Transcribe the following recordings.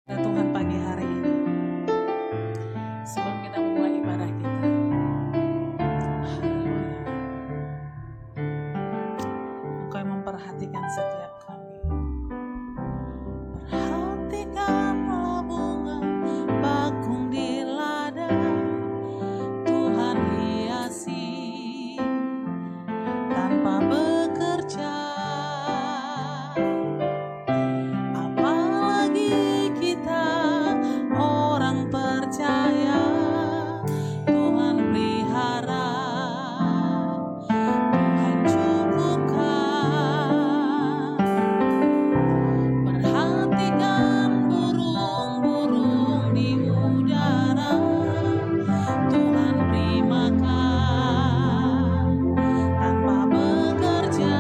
Tuhan pagi hari ini. Sebelum kita memulai ibadah kita, haleluya, Engkau yang memperhatikan setiap kami. Perhatikanlah bunga bakung di ladang, Tuhan hiasi tanpa bekerja. Apalagi kita orang percaya, Tuhan pelihara, Tuhan cukupkan. Perhatikan burung-burung di udara, Tuhan beri makan tanpa bekerja.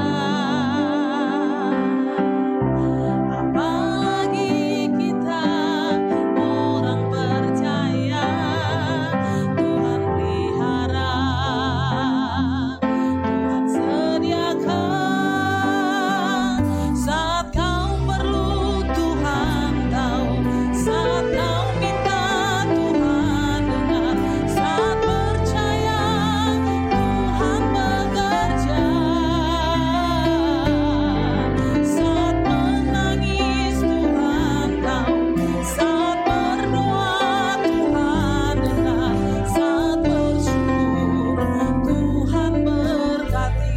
Apalagi kita orang percaya, Tuhan pelihara, Tuhan sediakan. Saat kau perlu Tuhan tahu, saat kau minta Tuhan dengar, saat percaya Tuhan bekerja, saat menangis Tuhan tahu, saat berdoa Tuhan dengar, saat bersyukur Tuhan berkati.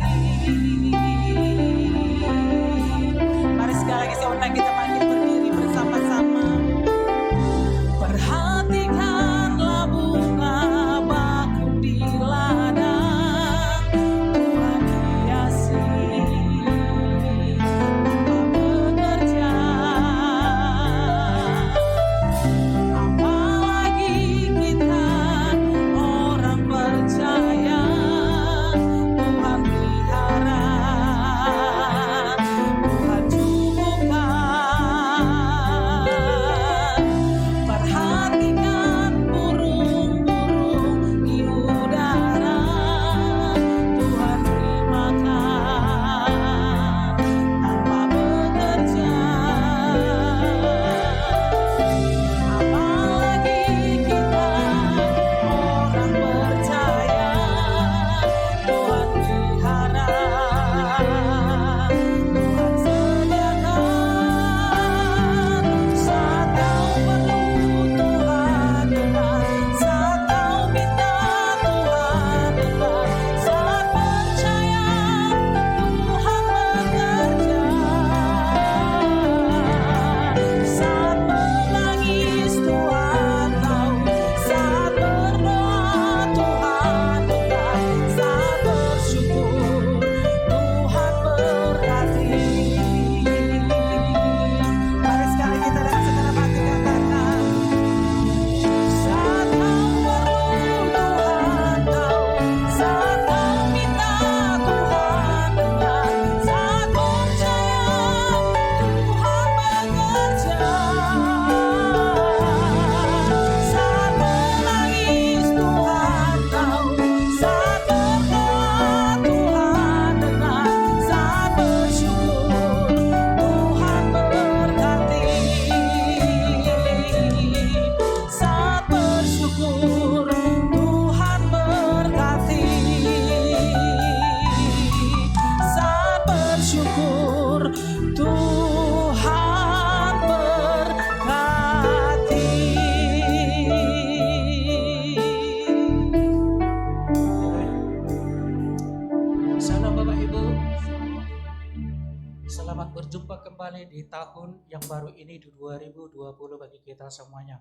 Mari sekali lagi saya undang kita bangkit berdiri bersama-sama. Perhatikanlah bunga bakung di ladang, Tuhan hiasi tanpa bekerja. Apalagi kita orang percaya, Tuhan pelihara, Tuhan cukupkan. Perhatikan burung-burung di udara, Tuhan beri makan tanpa bekerja. Apalagi kita orang percaya, Tuhan pelihara, Tuhan sediakan. Saat kau perlu Tuhan dengar, saat kau minta Tuhan dengar, saat percaya Tuhan bekerja, saat menangis Tuhan tahu, saat berdoa Tuhan dengar, saat bersyukur Tuhan berkati. Mari sekali kita dengan segenap hati katakan, saat kau perlu Tuhan tahu, saat kau minta Tuhan dengar, saat percaya Tuhan bekerja, saat menangis Tuhan tahu, saat berdoa Tuhan dengar, saat bersyukur Tuhan berkati, saat bersyukur Tuhan berkati, saat bersyukur Tuhan berkati. Salam Bapak Ibu, selamat berjumpa kembali di tahun yang baru ini di 2020 bagi kita semuanya.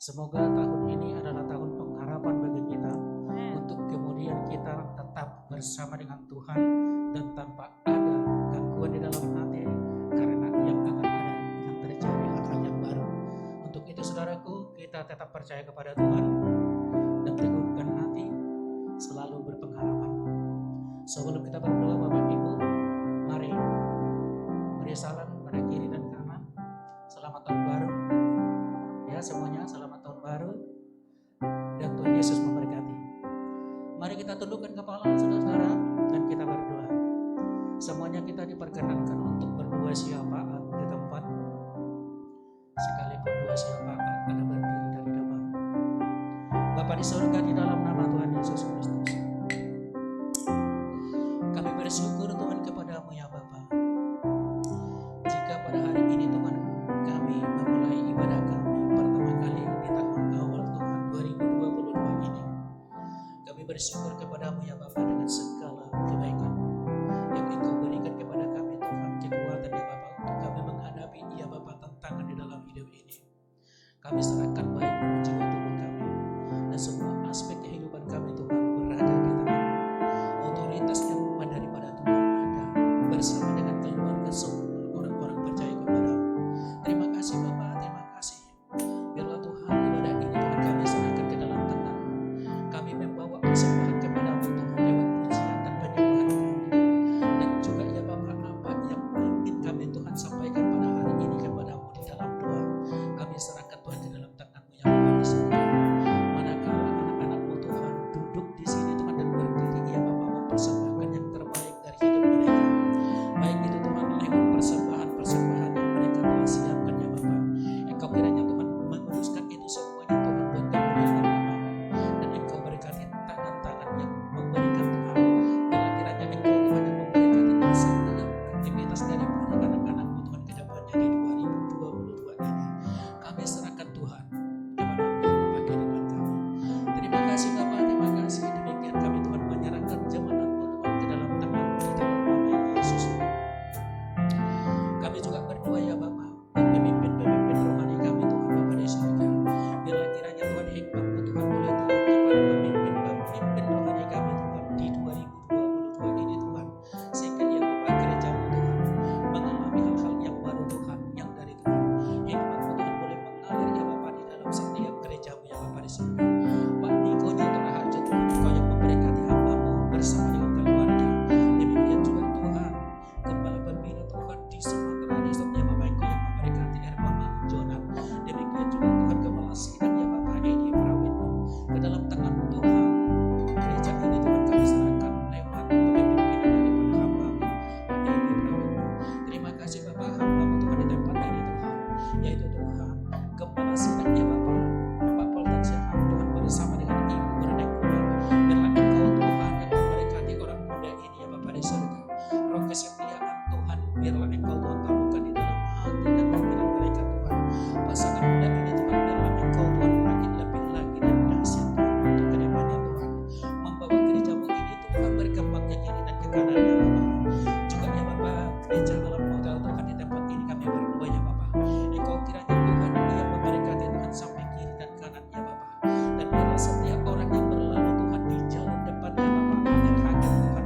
Semoga tahun ini adalah tahun pengharapan bagi kita untuk kemudian kita tetap bersama dengan Tuhan dan tanpa ada gangguan di dalam hati, karena yang akan ada yang terjadi hal yang baru. Untuk itu saudaraku, kita tetap percaya kepada Tuhan dan teguhkan hati, selalu berpengharapan. Sebelum kita berdoa Bapak Ibu, mari salam pada kiri dan kanan. Selamat tahun baru ya semuanya, selamat tahun baru dan Tuhan Yesus memberkati. Mari kita tundukkan kepala saudara-saudara dan kita berdoa. Semuanya kita diperkenankan untuk berdua siapa di tempat, sekalipun di surga di dalam nama Tuhan Yesus Kristus. Kami bersyukur Tuhan kepadamu ya Bapa. Jika pada hari ini Tuhan kami memulai ibadah kami pertama kali di tahun awal Tuhan 2022 ini, kami bersyukur kepadamu ya Bapa dengan segala kebaikan yang Engkau berikan kepada kami Tuhan, kekuatan ya Bapa untuk kami menghadapi ya Bapa tantangan di dalam hidup ini. Kami serahkan baik jiwa tubuh kami dan semua aspek kehidupan kami Tuhan berada di tangan. Otoritas yang daripada Tuhan ada bersama dengan keluarga semua orang-orang percaya kepadamu. Terima kasih Bapa, terima kasih. Biarlah Tuhan ibadah ini Tuhan kami serahkan ke dalam tangan. Kami membawa persembahan kepadamu Tuhan lewat pujian dan penyembahan kami. Dan juga ya Bapa, apa yang ingin kami Tuhan sampaikan pada hari ini kepadamu di dalam doa, kami serahkan Tuhan di dalam tangan-Mu yang Bapa di surga. Manakala anak-anak-Mu Tuhan duduk di sini Tuhan dan berdiri ya Bapa mempersembahkan yang terbaik dari hidup mereka. Baik itu Tuhan lewat persembahan yang mereka telah siapkan ya Bapa. Engkau kiranya Tuhan menguruskan itu semuanya Tuhan buat kemuliaan nama-Mu. Dan Engkau berkati tangan-tangan yang memberikan Tuhan. Biarlah kiranya Engkau Tuhan yang memberkati setiap aktivitas daripada anak-anak-Mu Tuhan ke depannya di 2022 ini. Kami serahkan Tuhan kepada-Mu ya Bapa kehidupan kami. Terima kasih Bapa, terima kasih. Demikian kami Tuhan menyerahkan jemaat-Mu Tuhan ke dalam tangan-Mu di dalam nama Yesus. Kami juga berdoa ya Bapa, pemimpin-pemimpin rohani kami Tuhan Bapa di surga. Biarlah kiranya Tuhan hikmat-Mu Tuhan boleh turun kepada pemimpin rohani kami Tuhan di 2022 ini Tuhan. Sehingga ya Bapa gereja-Mu Tuhan mengalami hal-hal yang baru Tuhan, yang dari Tuhan. Hikmat-Mu Tuhan boleh mengalir ya Bapa di dalam setiap gereja-Mu ya Bapa di surga. Pak Niko Nyotra Harjo Tuhan, Engkau yang memberkati hamba-Mu bersama dengan keluarga. Demikian juga Tuhan Kepala Pembina Tuhan di Sumatera Resort ya Bapa, Engkau yang memberkati Ermama Jonan. Demikian juga Tuhan Kepala Sidang ya Bapa Edi Prawitno. Ke dalam tangan-Mu Tuhan gereja ini Tuhan kami serahkan lewat kepemimpinan daripada hamba-Mu Pak Edi Prawitno. Terima kasih Bapa, hamba-Mu Tuhan di tempat ini Tuhan, yaitu Tuhan Kepala Sidang ya Bapa Pak Poltan Syaham Tuhan bersama dengan Ibu Bereneng Kulan. Biarlah Engkau Tuhan yang memberkati orang muda ini ya Bapa di surga. Roh kesetiaan Tuhan biarlah Engkau Tuhan taburkan di dalam hati dan pikiran mereka Tuhan. Pasangan muda ini Tuhan biarlah Engkau Tuhan makin lebih lagi dan dahsyat Tuhan untuk kedepannya Tuhan. Membawa gereja-Mu ini Tuhan berkembang ke kiri dan ke kanan ya Bapa. Juga ya Bapa gereja alam modal Tuhan di tempat ini kami berdoa ya Bapa. Engkau kiranya Tuhan yang memberkati Tuhan sampai kiri dan kanan ya Bapa. Dan biarlah setiap orang yang berlalu Tuhan di jalan depan ya Bapa menyerahkan Tuhan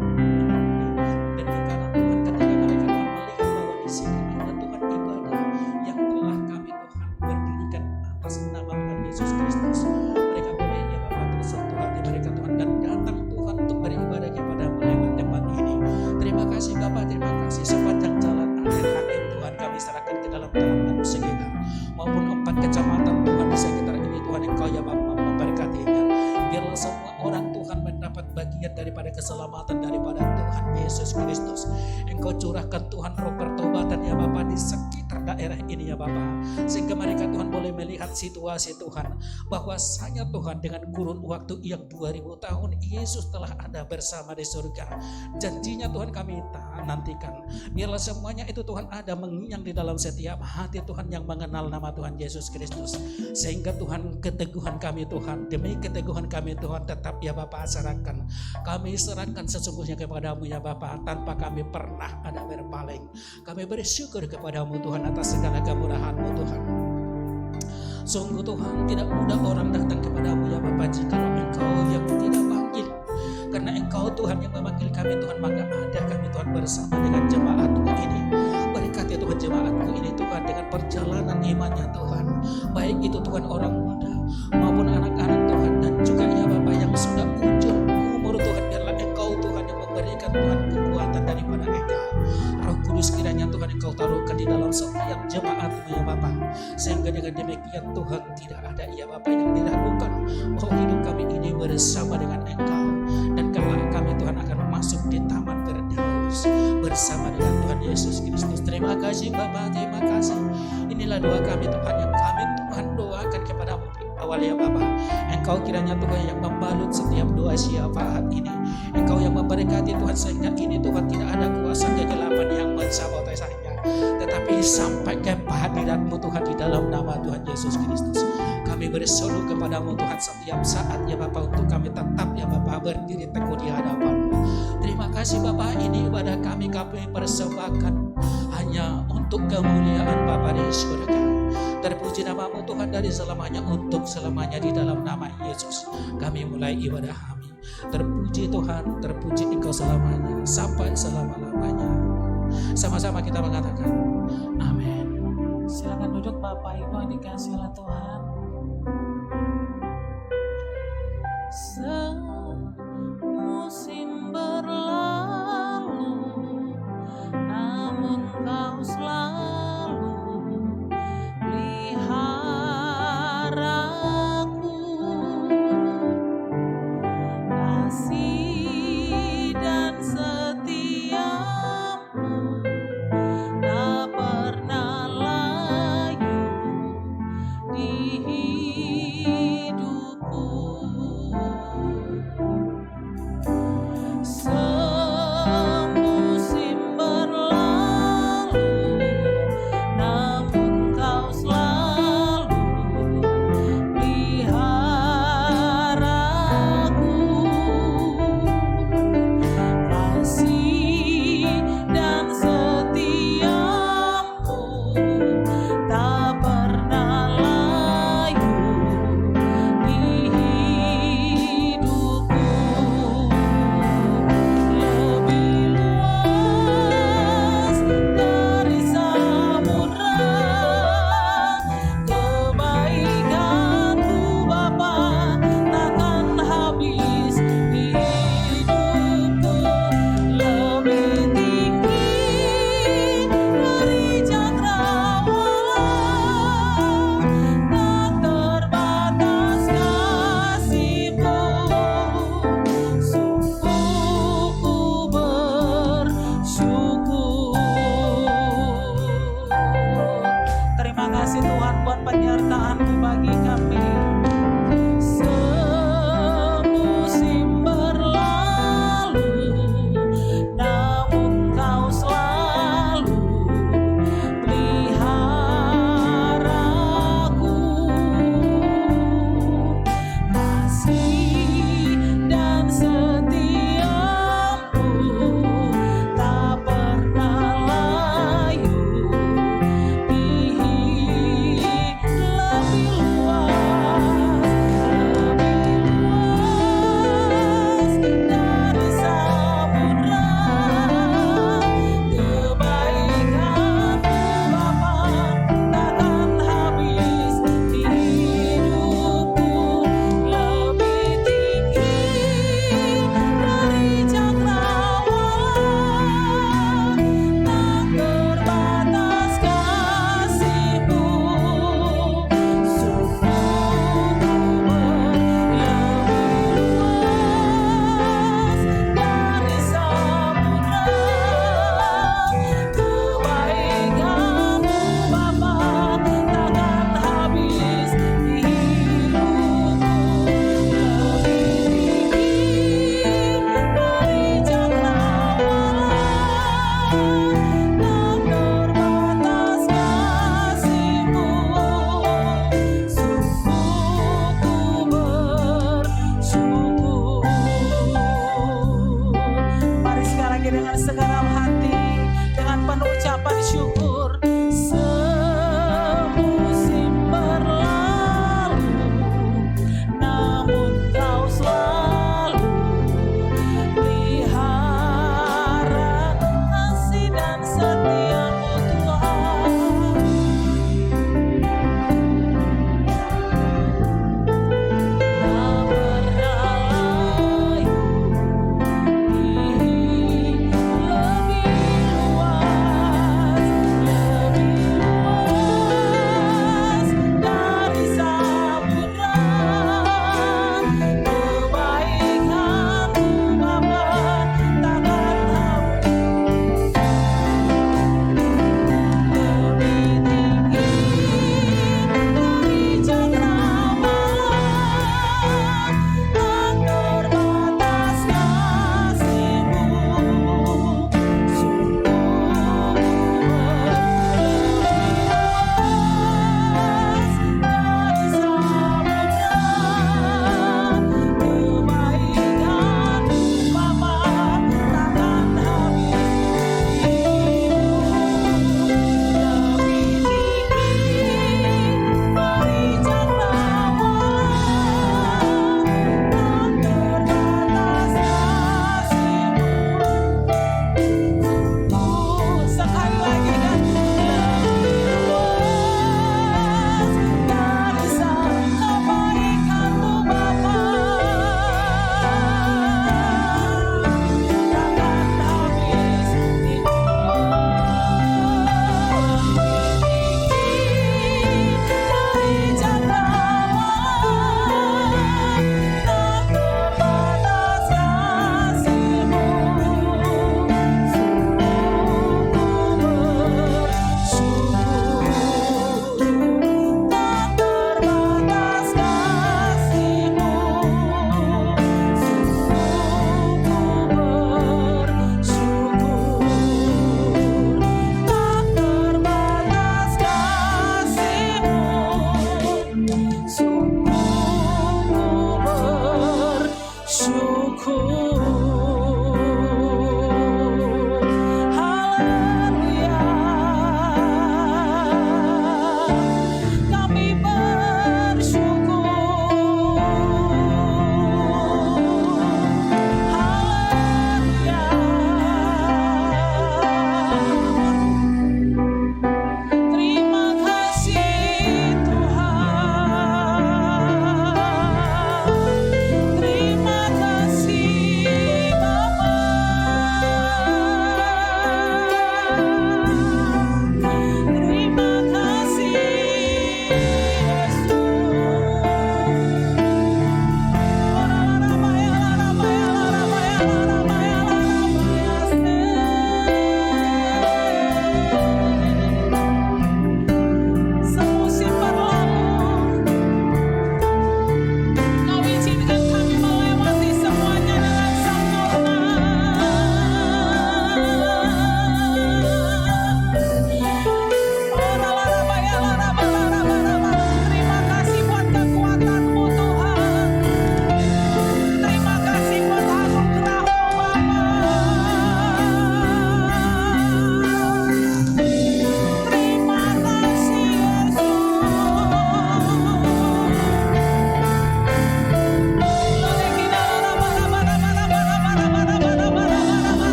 dan ke kanan Tuhan ketika mereka Tuhan melihat bahwa di sini ada Tuhan ibadah yang telah kami Tuhan berdirikan atas nama Tuhan Yesus Kristus. Mereka boleh ya Bapa tersentuh hati mereka Tuhan dan datang Tuhan untuk beribadah kepada-Mu lewat tempat ini. Terima kasih Bapa, terima kasih. Sepanjang jalan akhir hakim Tuhan kami serahkan ke dalam tangan-Mu sekitar maupun 4 kecamatan Tuhan di sekitar ini Tuhan, Engkau ya Bapa memberkatinya. Biarlah semua orang Tuhan mendapat bagian daripada keselamatan daripada Tuhan Yesus Kristus. Engkau curahkan Tuhan roh pertobatan ya Bapa di sekitar daerah ini ya Bapa, sehingga mereka Tuhan boleh melihat situasi Tuhan bahwasanya Tuhan dengan kurun waktu yang 2000 tahun Yesus telah ada bersama di surga. Janjinya Tuhan kami nantikan. Biarlah semuanya itu Tuhan ada mengiang di dalam setiap hati Tuhan yang mengenal nama Tuhan Yesus Kristus. Sehingga Tuhan keteguhan kami Tuhan, demi keteguhan kami Tuhan tetap ya Bapa serahkan. Kami serahkan sesungguhnya kepada-Mu ya Bapa, tanpa kami pernah ada berpaling. Kami bersyukur kepada-Mu Tuhan atas segala kemurahan-Mu Tuhan. Sungguh Tuhan tidak mudah orang datang kepada-Mu ya Bapa jikalau Engkau yang tidak panggil. Karena Engkau Tuhan yang memanggil kami Tuhan, maka ada kami Tuhan bersama dengan jemaat-Mu ini. Berkati Tuhan jemaat-Mu ini Tuhan dengan perjalanan imannya Tuhan. Baik itu Tuhan orang muda maupun anak-anak Tuhan, dan juga ya Bapa yang sudah ujung umur Tuhan. Biarlah Engkau Tuhan yang memberikan Tuhan kekuatan daripada Engkau. Roh Kudus kiranya Tuhan Engkau taruhkan di dalam setiap jemaat-Mu ya Bapa. Sehingga dengan demikian Tuhan tidak ada ya Bapa yang diragukan bahwa hidup kami ini bersama dengan Engkau. Dan kelak kami Tuhan akan masuk di taman Firdaus bersama dengan Tuhan Yesus Kristus. Terima kasih Bapa, terima kasih. Inilah doa kami Tuhan yang kami Tuhan doakan kepada-Mu. awal ya Bapa. Engkau kiranya Tuhan yang membalut setiap doa siapa ini. Engkau yang memberkati Tuhan, sehingga ini Tuhan tidak ada kuasa kegelapan yang mensabotasinya, tetapi sampai ke kehadiran-Mu Tuhan di dalam nama Tuhan Yesus Kristus. Kami berseru kepadamu Tuhan setiap saat ya Bapa, untuk kami tetap ya Bapa berdiri teguh di hadapan-Mu. Terima kasih Bapa, ini ibadah kami persembahkan hanya untuk kemuliaan Bapa di surga. Terpuji nama-Mu Tuhan dari selamanya untuk selamanya di dalam nama Yesus. Kami mulai ibadah kami. Terpuji Tuhan, terpuji Engkau selamanya sampai selama-lamanya. Sama-sama kita mengatakan amin. Silakan duduk Bapak Ibu yang dikasihi oleh Tuhan. Semusim berlalu, namun Kau selalu peliharaku. Kasih dan setiamu tak pernah layu di hidupku. Semusim berlalu, namun Kau selalu peliharaku. Kasih dan setiamu tak pernah layu di hidupku.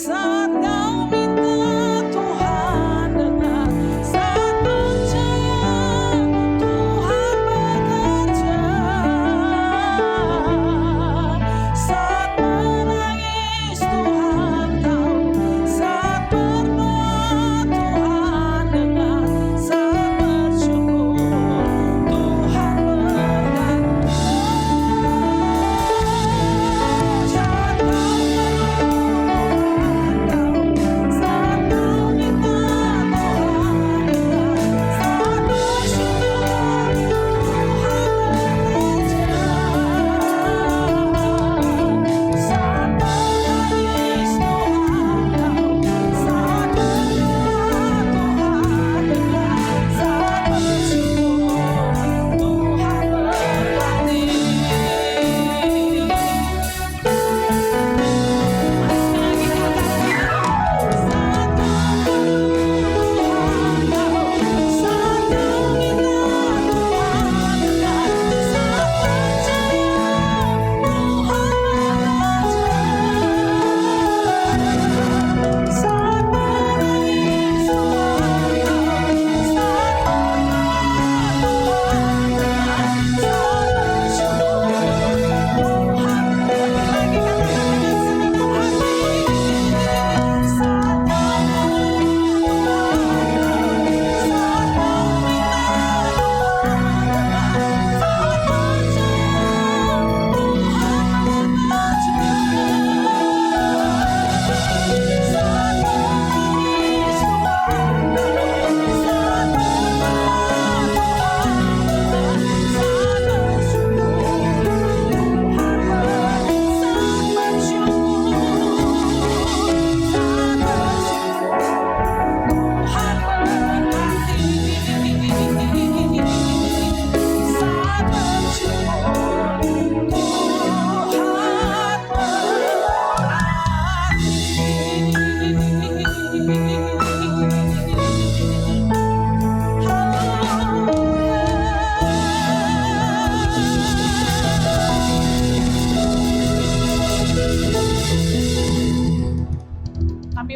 Saat kau minta Tuhan dengar, saat percaya Tuhan bekerja, saat menangis Tuhan tahu, saat berdoa Tuhan dengar, saat bersyukur Tuhan berkati. Saat kau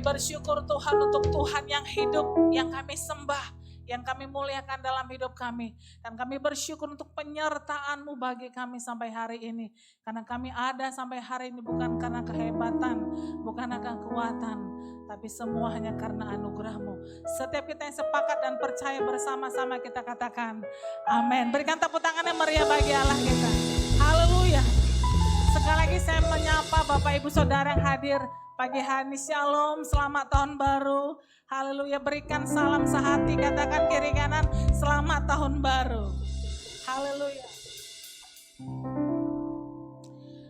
bersyukur Tuhan untuk Tuhan yang hidup, yang kami sembah, yang kami muliakan dalam hidup kami. Dan kami bersyukur untuk penyertaan-Mu bagi kami sampai hari ini. Karena kami ada sampai hari ini bukan karena kehebatan, bukan karena kekuatan, tapi semua hanya karena anugerah-Mu. Setiap kita yang sepakat dan percaya bersama-sama kita katakan amin. Berikan tepuk tangan yang meriah bagi Allah kita. Haleluya. Sekali lagi saya menyapa Bapak Ibu Saudara yang hadir pagi hari. Shalom, selamat tahun baru. Haleluya, berikan salam sehati, katakan kiri kanan, selamat tahun baru. Haleluya.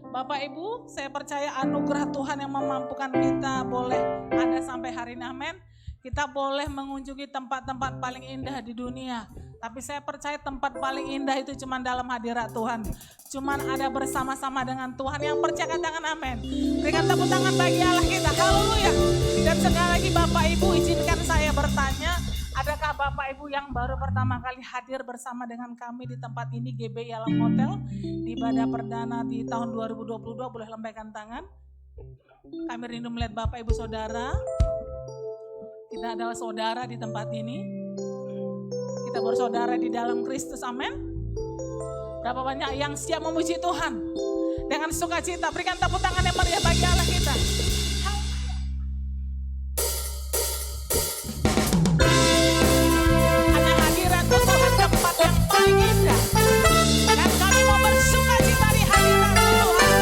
Bapak Ibu, saya percaya anugerah Tuhan yang memampukan kita boleh ada sampai hari ini, amin. Kita boleh mengunjungi tempat-tempat paling indah di dunia. Tapi saya percaya tempat paling indah itu cuma dalam hadirat Tuhan. Cuma ada bersama-sama dengan Tuhan. Yang percaya katakan amin. Berikan tepuk tangan bagi Allah kita. Haleluya. Dan sekali lagi Bapak Ibu izinkan saya bertanya. Adakah Bapak Ibu yang baru pertama kali hadir bersama dengan kami di tempat ini GBI Alam Hotel. Di ibadah perdana di tahun 2022 boleh lambaikan tangan. Kami rindu melihat Bapak Ibu Saudara. Kita adalah saudara di tempat ini. Kita bersaudara di dalam Kristus, amin. Berapa banyak yang siap memuji Tuhan dengan sukacita. Berikan tepuk tangan yang meriah bagi Allah kita. Hanya hadirat Tuhan tempat yang paling indah. Dan kami mau bersukacita di hadirat Tuhan.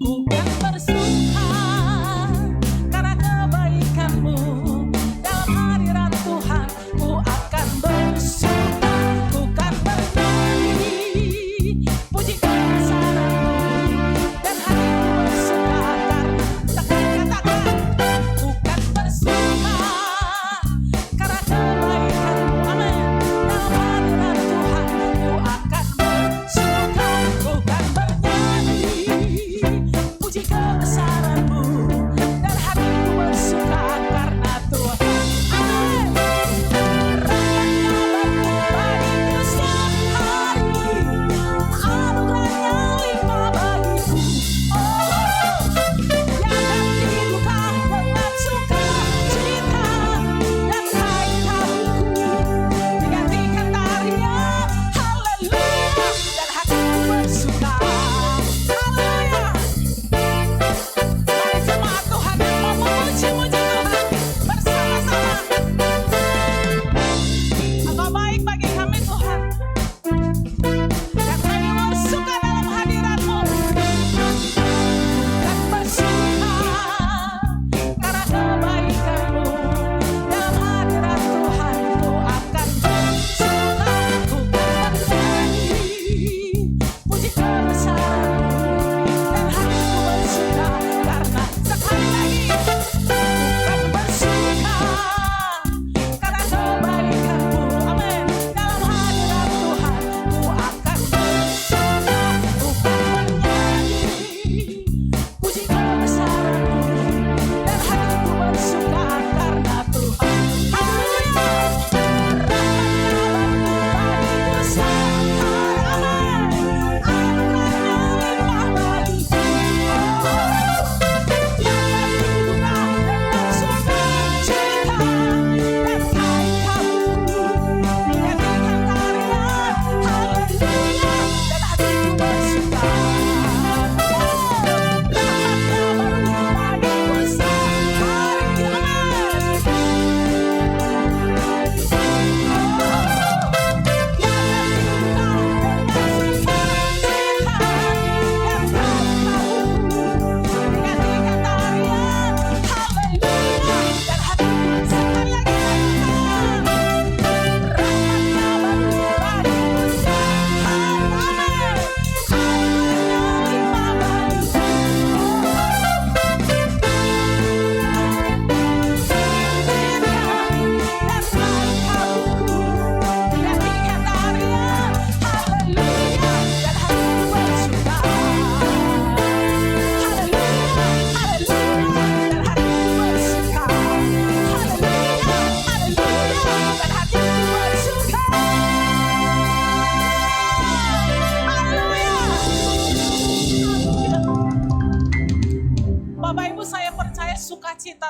Bukan bersuka karena kebaikan-Mu dalam hadirat Tuhan. Ku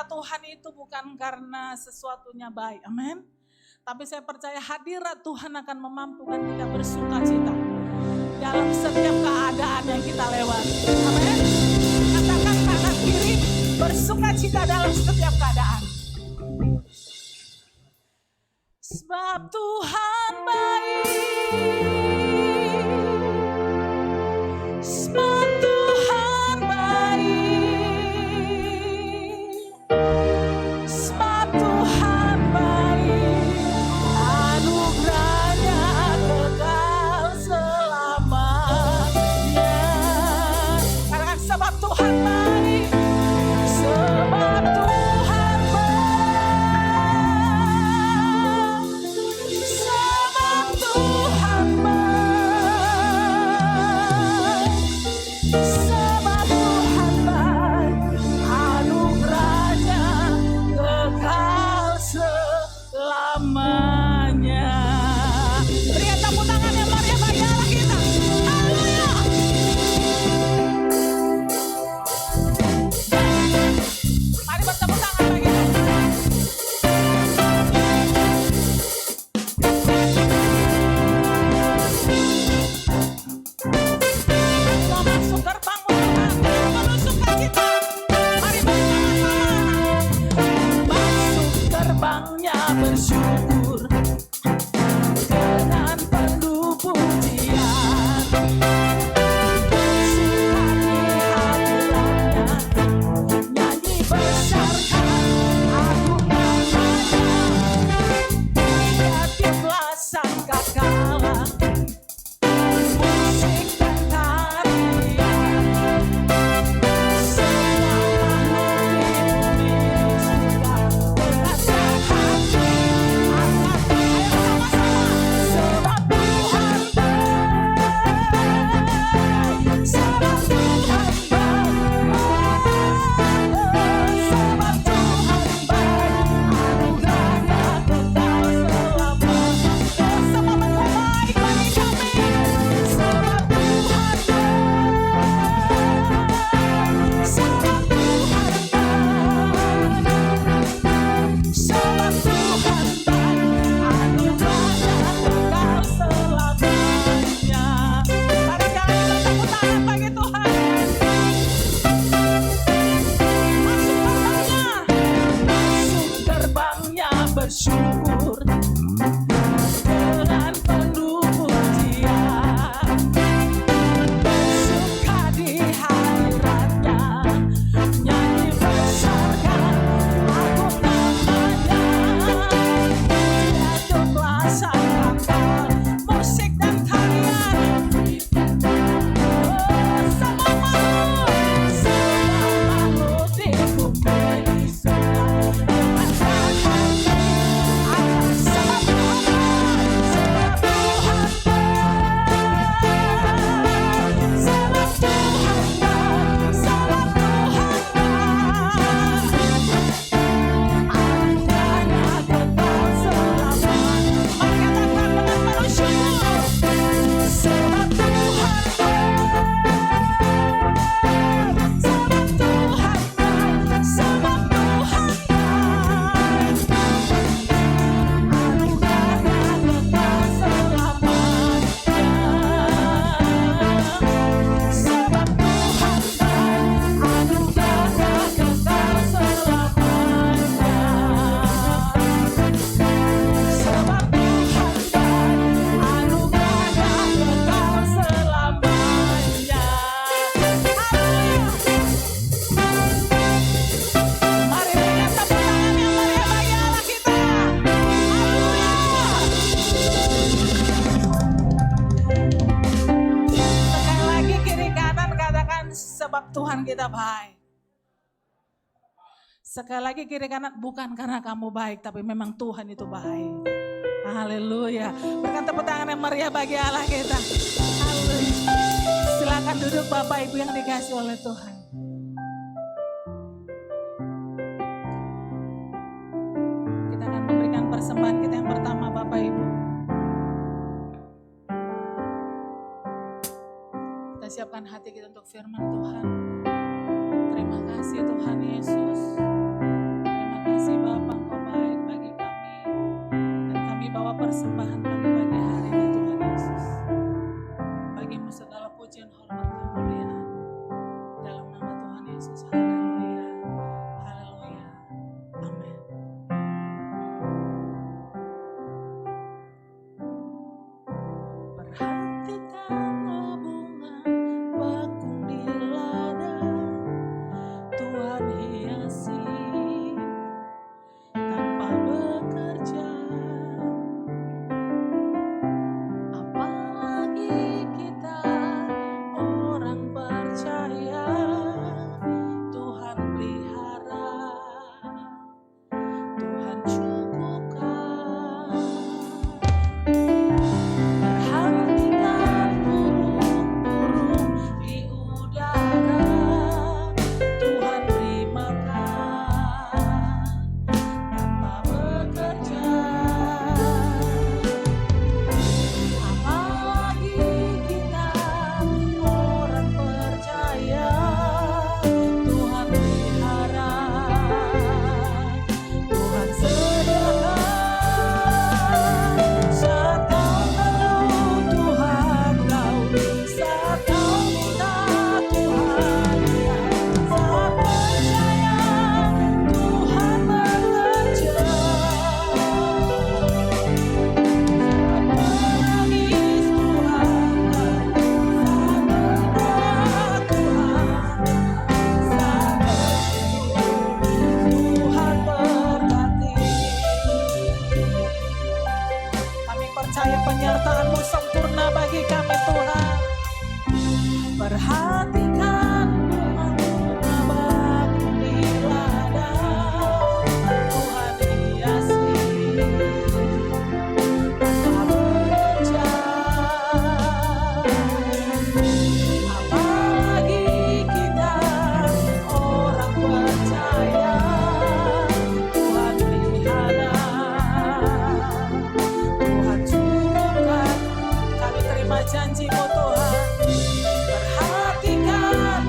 hadirat Tuhan itu bukan karena sesuatunya baik, amin. Tapi saya percaya hadirat Tuhan akan memampukan kita bersuka cita dalam setiap keadaan yang kita lewati, amin. Katakan kanan kiri, bersuka cita dalam setiap keadaan. Sebab Tuhan baik. Sebab Tuhan baik. Sebab Tuhan baik. Anugerahnya kekal selamanya. Katakan sebab Tuhan baik. Sebab Tuhan baik. Sebab Tuhan baik. Sebab Tuhan baik, anugerahnya kekal selamanya. Berikan tepuk tangan yang meriah bagi Allah kita. Haleluya. Mari bertepuk tangan bagi Tuhan. Mau masuk gerbangmu Tuhan, penuh sukacita. Mari bersama-sama masuk gerbangnya bersyukur dengan penuh pujian. Suka di hadiratnya, nyanyi besarkan agung namanya. Dia tiuplah sangkakala, musik dan tarian. Semua makhluk di bumi surga beratap hati angkat. Ayo sama-sama. Sebab Tuhan baik. Sebab Tuhan baik. Anugerahnya kekal selamanya. Semua makhluk baik bagi kami. Sebab Tuhan baik. Sebab Tuhan baik. Sebab Tuhan baik. Anugerahnya kekal selamanya. Mari kami bertepuk tangan bagi Tuhan. Masuk gerbangnya bersyukur dengan penuh pujian. Bersuka di hadiratnya, nyanyi besarkan agung namanya. Dia tiuplah sangkakala, musik dan tarian. Semua makhluk di bumi surga beratap hati akan. Sebab Tuhan, sebab Tuhan baik. Sebab Tuhan baik. Sebab Tuhan baik. Anugerahnya kekal selamanya. Mari katakan dengan penuh syukur. Sebab Tuhan baik. Sebab Tuhan baik. Sebab Tuhan baik. Anugerahnya kekal selamanya. Sebab Tuhan baik. Anugerahnya kekal selamanya. Sebab Tuhan baik. Anugerahnya kekal selamanya. Haleluya. Mari berikan tepuk tangan yang meriah bagi Allah kita. Haleluya. Sekali lagi kiri kanan katakan sebab Tuhan kita baik. Sekali lagi kiri kanan, bukan karena kamu baik tapi memang Tuhan itu baik. Haleluya. Berikan tepuk tangan yang meriah bagi Allah kita. Haleluya. Silakan duduk Bapak Ibu yang dikasihi oleh Tuhan. Kita akan memberikan persembahan kita yang pertama Bapak Ibu. Kita siapkan hati kita untuk firman Tuhan. Terima kasih Tuhan Yesus. persembahan kami pagi hari ini Tuhan Yesus. Bagimu segala pujian, hormat, kemuliaan. Dalam nama Tuhan Yesus. Haleluya. Haleluya. Amin. Perhatikanlah bunga bakung di ladang, Tuhan hiasi tanpa bekerja. Apalagi kita orang percaya, Tuhan pelihara, Tuhan cukupkan. Perhatikan burung-burung di udara, Tuhan beri makan tanpa bekerja. Apalagi kita orang percaya, Tuhan pelihara, Tuhan sediakan. Saat kau perlu Tuhan kau, saat kau minta Tuhan lihat, saat percaya Tuhan bekerja. Menangis Tuhan tahu, saat berdoa Tuhan, saat bersyukur Tuhan berkati. Kami percaya penyertaan-Mu sempurna bagi kami Tuhan. Perhatikan bunga-bunga bakung di ladang, Tuhan hiasi tanpa bekerja. Apalagi kita orang percaya, Tuhan pelihara, Tuhan cukupkan. Kami terima janji-Mu Tuhan. Perhatikan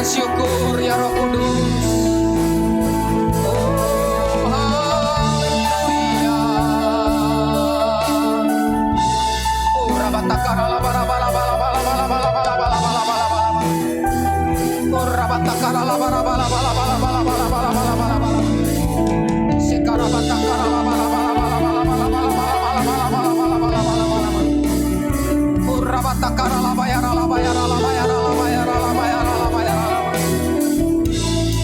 bersyukur ya Roh Kudus. Oh haleluya. Oh rabatakara la bara bara bara bara bara bara bara bara bara bara. Oh rabatakara la bara bara bara bara bara bara bara bara bara. Sekara batakara la bara bara bara bara bara bara bara bara bara bara bara. Oh rabatakara la bayara la bayara la bayara la bayara la bayara la bayara.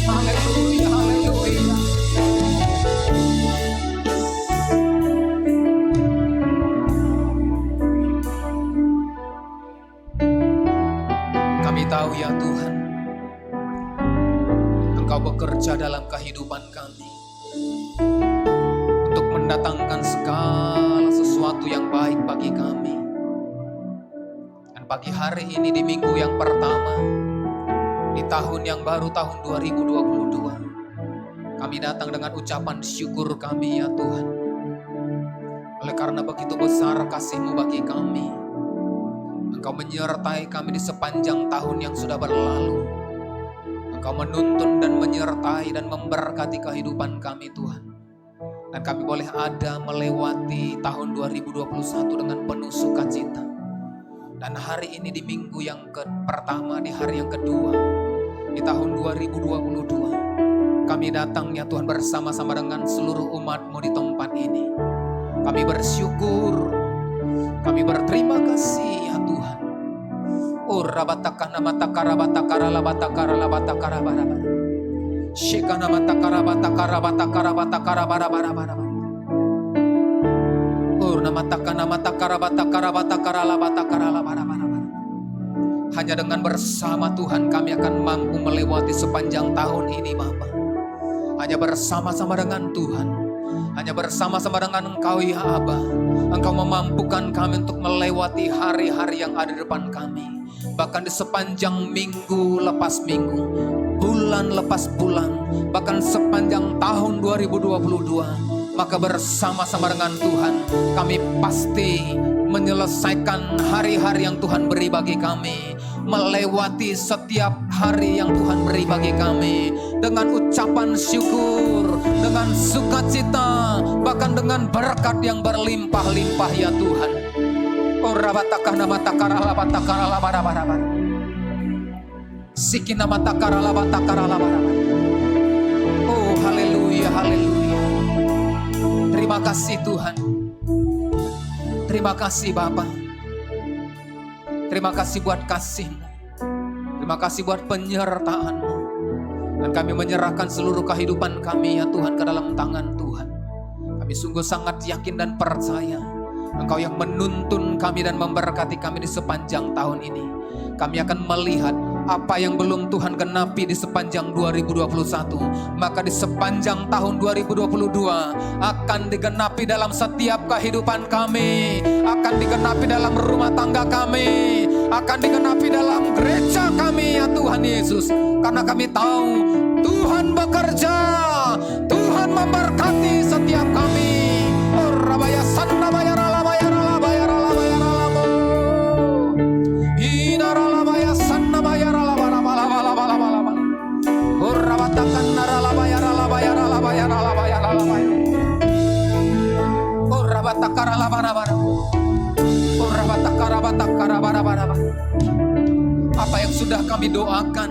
Haleluya haleluya. Kami tahu ya Tuhan, Engkau bekerja dalam kehidupan kami untuk mendatangkan segala sesuatu yang baik bagi kami. Dan pagi hari ini di minggu yang pertama di tahun yang baru, tahun 2022, kami datang dengan ucapan syukur kami ya Tuhan. Oleh karena begitu besar kasih-Mu bagi kami, Engkau menyertai kami di sepanjang tahun yang sudah berlalu. Engkau menuntun dan menyertai dan memberkati kehidupan kami Tuhan. Dan kami boleh ada melewati tahun 2021 dengan penuh sukacita. Dan hari ini di minggu yang pertama, di hari yang kedua, di tahun 2022, kami datang ya Tuhan bersama-sama dengan seluruh umat-Mu di tempat ini. Kami bersyukur, kami berterima kasih ya Tuhan. Oh rabatakana matakara batakara labatakara labatakara barabara. Shikana matakara batakara batakara batakara barabara barabara. Oh namatakana matakara batakara batakara labatakara labarabara. Hanya dengan bersama Tuhan kami akan mampu melewati sepanjang tahun ini Bapa. Hanya bersama-sama dengan Tuhan, hanya bersama-sama dengan Engkau ya Aba, Engkau memampukan kami untuk melewati hari-hari yang ada di depan kami. Bahkan di sepanjang minggu lepas minggu, bulan lepas bulan, bahkan sepanjang tahun 2022, maka bersama-sama dengan Tuhan kami pasti menyelesaikan hari-hari yang Tuhan beri bagi kami, melewati setiap hari yang Tuhan beri bagi kami dengan ucapan syukur, dengan sukacita, bahkan dengan berkat yang berlimpah-limpah ya Tuhan. Oh rabatakana matakara labatakara labarabara. Sikina matakara labatakara labarabara. Oh haleluya haleluya. Terima kasih Tuhan. Terima kasih Bapa. Terima kasih buat kasih-Mu. Terima kasih buat penyertaan-Mu. Dan kami menyerahkan seluruh kehidupan kami ya Tuhan ke dalam tangan Tuhan. Kami sungguh sangat yakin dan percaya Engkau yang menuntun kami dan memberkati kami di sepanjang tahun ini. Kami akan melihat apa yang belum Tuhan genapi di sepanjang 2021, maka di sepanjang tahun 2022 akan digenapi dalam setiap kehidupan kami, akan digenapi dalam rumah tangga kami, akan digenapi dalam gereja kami ya Tuhan Yesus. Karena kami tahu Tuhan bekerja, Tuhan memberkati setiap kami. Oh rabaya sanna bayara apa yang sudah kami doakan,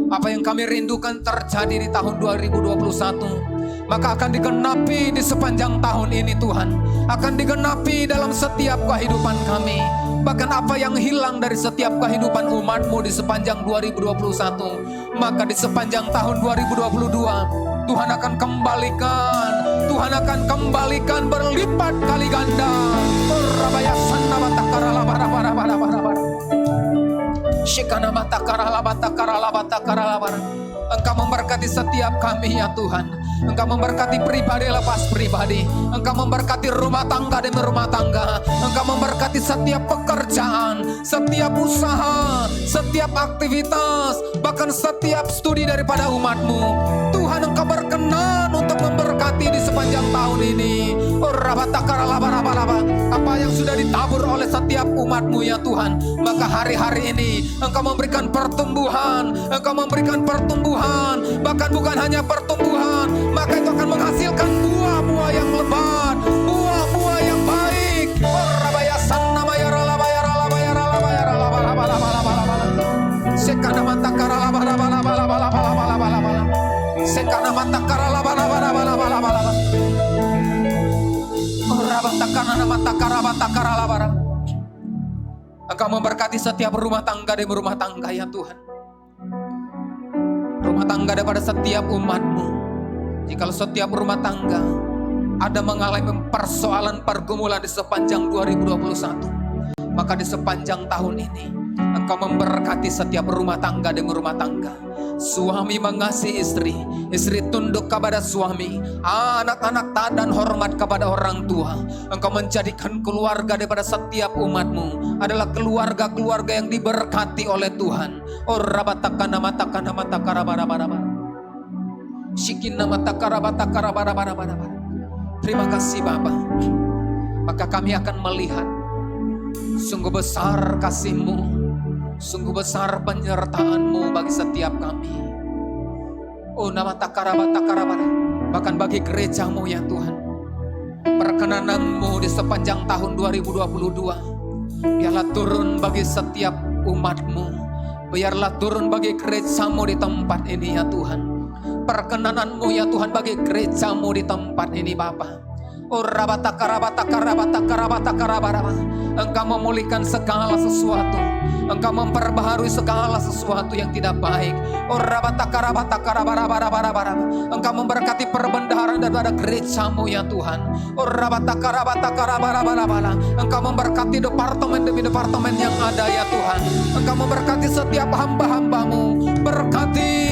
apa yang kami rindukan terjadi di tahun 2021, maka akan digenapi di sepanjang tahun ini Tuhan, akan digenapi dalam setiap kehidupan kami. Bahkan apa yang hilang dari setiap kehidupan umat-Mu di sepanjang 2021, maka di sepanjang tahun 2022 Tuhan akan kembalikan, Tuhan akan kembalikan berlipat kali ganda. Rabaya sanna batakara labara bara bara bara bara. Shikana batakara labatakara labatakara labara. Engkau memberkati setiap kami ya Tuhan. Engkau memberkati pribadi lepas pribadi. Engkau memberkati rumah tangga demi rumah tangga. Engkau memberkati setiap pekerjaan, setiap usaha, setiap aktivitas, bahkan setiap studi daripada umat-Mu. Tuhan Engkau berkenan untuk memberkati berkati di sepanjang tahun ini. Apa yang sudah ditabur oleh setiap umat-Mu ya Tuhan, maka hari-hari ini Engkau memberikan pertumbuhan, Engkau memberikan pertumbuhan, bahkan bukan hanya pertumbuhan, maka itu akan menghasilkan buah-buah yang lebat, buah-buah yang baik. Engkau memberkati setiap rumah tangga demi rumah tangga ya Tuhan. Rumah tangga daripada setiap umat-Mu. Jikalau setiap rumah tangga ada mengalami persoalan pergumulan di sepanjang 2021, maka di sepanjang tahun ini Engkau memberkati setiap rumah tangga demi rumah tangga. Suami mengasihi istri, istri tunduk kepada suami, anak-anak taat dan hormat kepada orang tua. Engkau menjadikan keluarga daripada setiap umat-Mu adalah keluarga-keluarga yang diberkati oleh Tuhan. Terima kasih Bapa. Maka kami akan melihat sungguh besar kasih-Mu, sungguh besar penyertaan-Mu bagi setiap kami. Bahkan bagi gereja-Mu ya Tuhan, perkenanan-Mu di sepanjang tahun 2022 biarlah turun bagi setiap umat-Mu, biarlah turun bagi gereja-Mu di tempat ini ya Tuhan. Perkenanan-Mu ya Tuhan bagi gereja-Mu di tempat ini Bapa. Engkau memulihkan segala sesuatu, Engkau memperbaharui segala sesuatu yang tidak baik. Engkau memberkati perbendaharaan daripada gereja-Mu ya Tuhan. Engkau memberkati departemen demi departemen yang ada ya Tuhan. Engkau memberkati setiap hamba-hamba-Mu. Berkati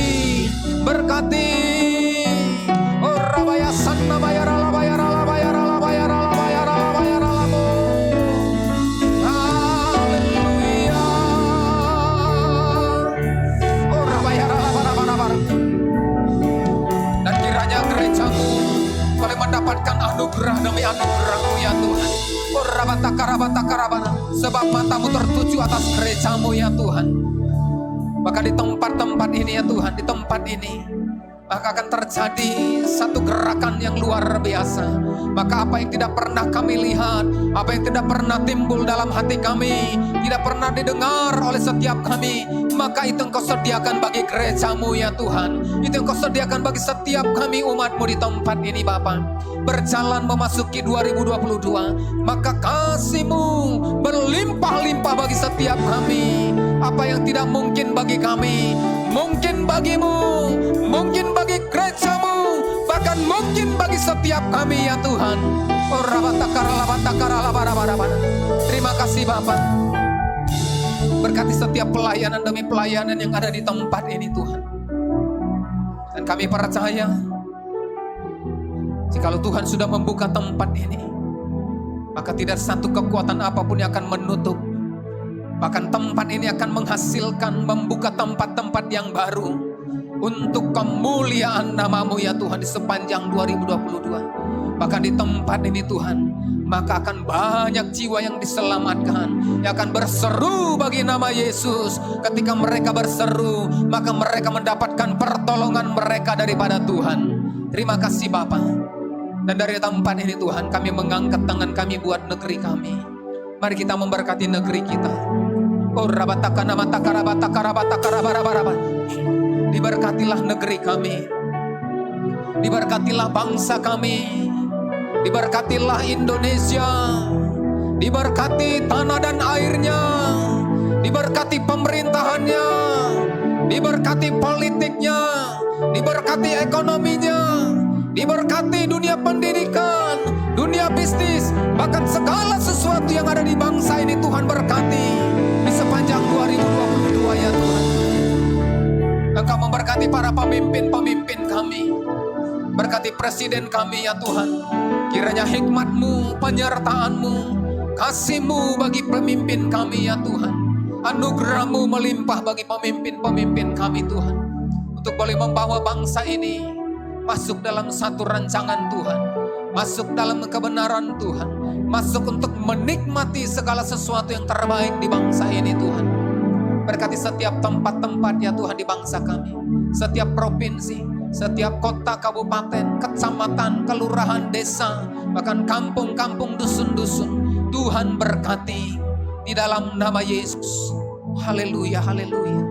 mendapatkan anugerah demi anugerah-Mu ya Tuhan. Sebab mata-Mu tertuju atas gereja-Mu ya Tuhan. Maka di tempat-tempat ini ya Tuhan, di tempat ini maka akan terjadi satu gerakan yang luar biasa. Maka apa yang tidak pernah kami lihat, apa yang tidak pernah timbul dalam hati kami, tidak pernah didengar oleh setiap kami, maka itu Engkau sediakan bagi gereja-Mu ya Tuhan. Itu Engkau sediakan bagi setiap kami umat-Mu di tempat ini Bapa. Berjalan memasuki 2022, maka kasih-Mu berlimpah-limpah bagi setiap kami. Apa yang tidak mungkin bagi kami, mungkin bagi-Mu, mungkin bagi gereja-Mu, bahkan mungkin bagi setiap kami ya Tuhan. Terima kasih Bapa. Berkati setiap pelayanan demi pelayanan yang ada di tempat ini Tuhan. Dan kami percaya, jikalau Tuhan sudah membuka tempat ini, maka tidak satu kekuatan apapun yang akan menutup. Bahkan tempat ini akan menghasilkan, membuka tempat-tempat yang baru untuk kemuliaan nama-Mu ya Tuhan di sepanjang 2022. Bahkan di tempat ini Tuhan, maka akan banyak jiwa yang diselamatkan, yang akan berseru bagi nama Yesus. Ketika mereka berseru, maka mereka mendapatkan pertolongan mereka daripada Tuhan. Terima kasih Bapa. Dan dari tempat ini Tuhan, kami mengangkat tangan kami buat negeri kami. Mari kita memberkati negeri kita. Diberkatilah negeri kami, diberkatilah bangsa kami, diberkatilah Indonesia, diberkati tanah dan airnya, diberkati pemerintahannya, diberkati politiknya, diberkati ekonominya, diberkati dunia pendidikan, dunia bisnis, bahkan segala sesuatu yang ada di bangsa ini Tuhan berkati di sepanjang 2022 ya Tuhan. Engkau memberkati para pemimpin-pemimpin kami, berkati presiden kami ya Tuhan. Kiranya hikmat-Mu, penyertaan-Mu, kasih-Mu bagi pemimpin kami ya Tuhan. Anugerah-Mu melimpah bagi pemimpin-pemimpin kami Tuhan, untuk boleh membawa bangsa ini masuk dalam satu rancangan Tuhan, masuk dalam kebenaran Tuhan, masuk untuk menikmati segala sesuatu yang terbaik di bangsa ini Tuhan. Berkati setiap tempat-tempat ya Tuhan di bangsa kami, setiap provinsi, setiap kota, kabupaten, kecamatan, kelurahan, desa, bahkan kampung-kampung, dusun-dusun. Tuhan berkati di dalam nama Yesus. Haleluya, haleluya.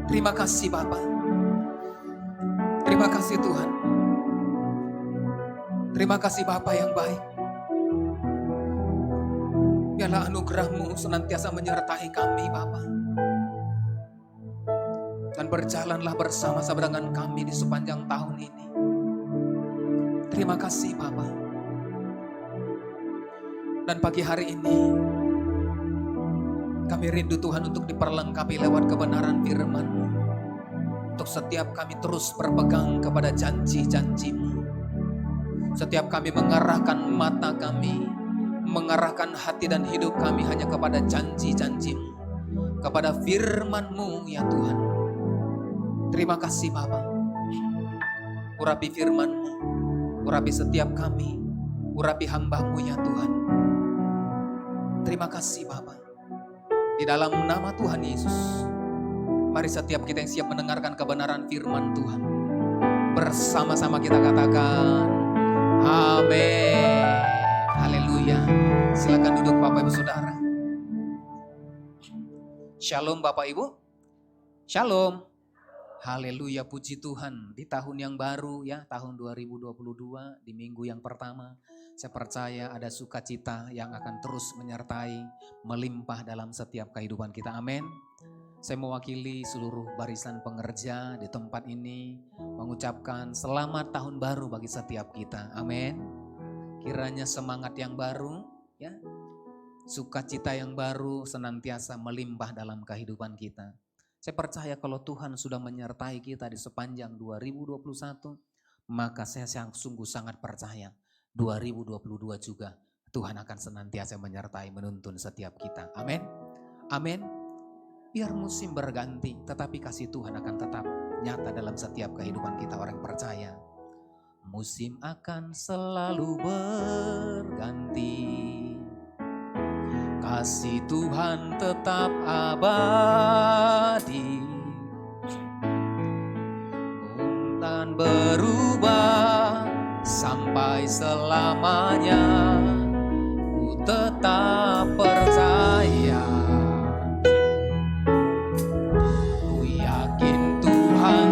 Terima kasih Bapa. Terima kasih Tuhan. Terima kasih Bapa yang baik. Biarlah anugerah-Mu senantiasa menyertai kami Bapa. Dan berjalanlah bersama-sama dengan kami di sepanjang tahun ini. Terima kasih Bapa. Dan pagi hari ini kami rindu Tuhan untuk diperlengkapi lewat kebenaran firman-Mu. Untuk setiap kami terus berpegang kepada janji-janji-Mu. Setiap kami mengarahkan mata kami, mengarahkan hati dan hidup kami hanya kepada janji-janji-Mu, kepada firman-Mu ya Tuhan. Terima kasih Bapa. Urapi firman-Mu, urapi setiap kami, urapi hamba-Mu ya Tuhan. Terima kasih Bapa. Di dalam nama Tuhan Yesus, mari setiap kita yang siap mendengarkan kebenaran firman Tuhan, bersama-sama kita katakan amin. Haleluya. Silakan duduk Bapak Ibu Saudara. Shalom Bapak Ibu. Shalom. Haleluya, puji Tuhan. Di tahun yang baru ya, tahun 2022, di minggu yang pertama, saya percaya ada sukacita yang akan terus menyertai, melimpah dalam setiap kehidupan kita. Amin. Saya mewakili seluruh barisan pengerja di tempat ini mengucapkan selamat tahun baru bagi setiap kita. Amin. Kiranya semangat yang baru, ya, sukacita yang baru senantiasa melimpah dalam kehidupan kita. Saya percaya kalau Tuhan sudah menyertai kita di sepanjang 2021, maka saya sungguh sangat percaya 2022 juga Tuhan akan senantiasa menyertai, menuntun setiap kita. Amin. Amin. Biar musim berganti, tetapi kasih Tuhan akan tetap nyata dalam setiap kehidupan kita orang percaya. Musim akan selalu berganti, kasih Tuhan tetap abadi, bukan berubah sampai selamanya. Ku tetap percaya, ku yakin Tuhan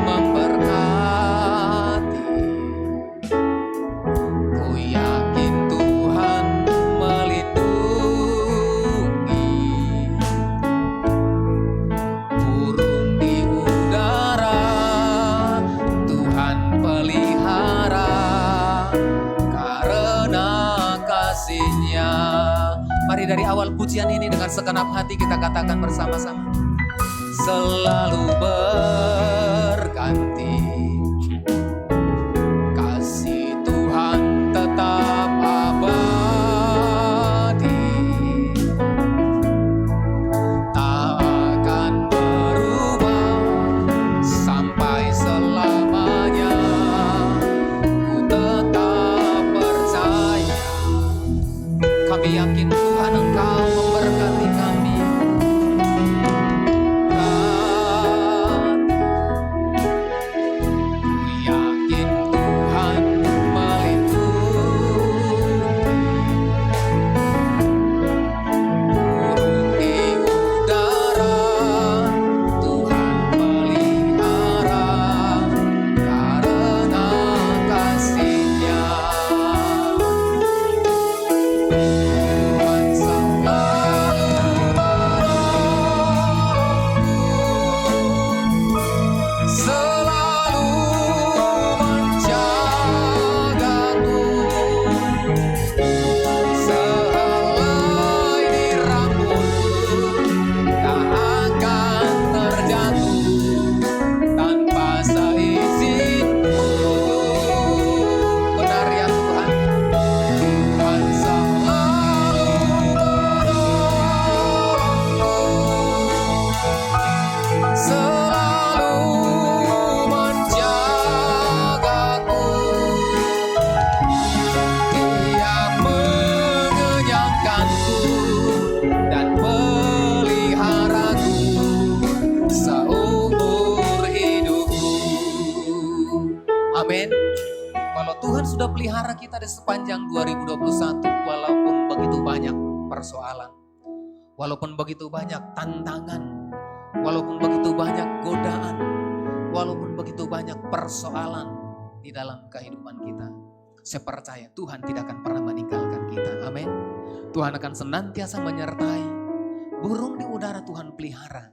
memberkati, ku yakin Tuhan melindungi, burung di udara Tuhan pelihara karena kasih-Nya. Mari dari awal pujian ini dengan segenap hati kita katakan bersama-sama. Selalu berganti, kasih Tuhan tetap abadi, tak akan berubah sampai selamanya. Ku tetap percaya, kami yakin Tuhan Engkau memberkati kami. sudah pelihara kita di sepanjang 2021 walaupun begitu banyak persoalan, walaupun begitu banyak tantangan, walaupun begitu banyak godaan, walaupun begitu banyak persoalan di dalam kehidupan kita. Saya percaya Tuhan tidak akan pernah meninggalkan kita. Amin. Tuhan akan senantiasa menyertai. Burung di udara Tuhan pelihara.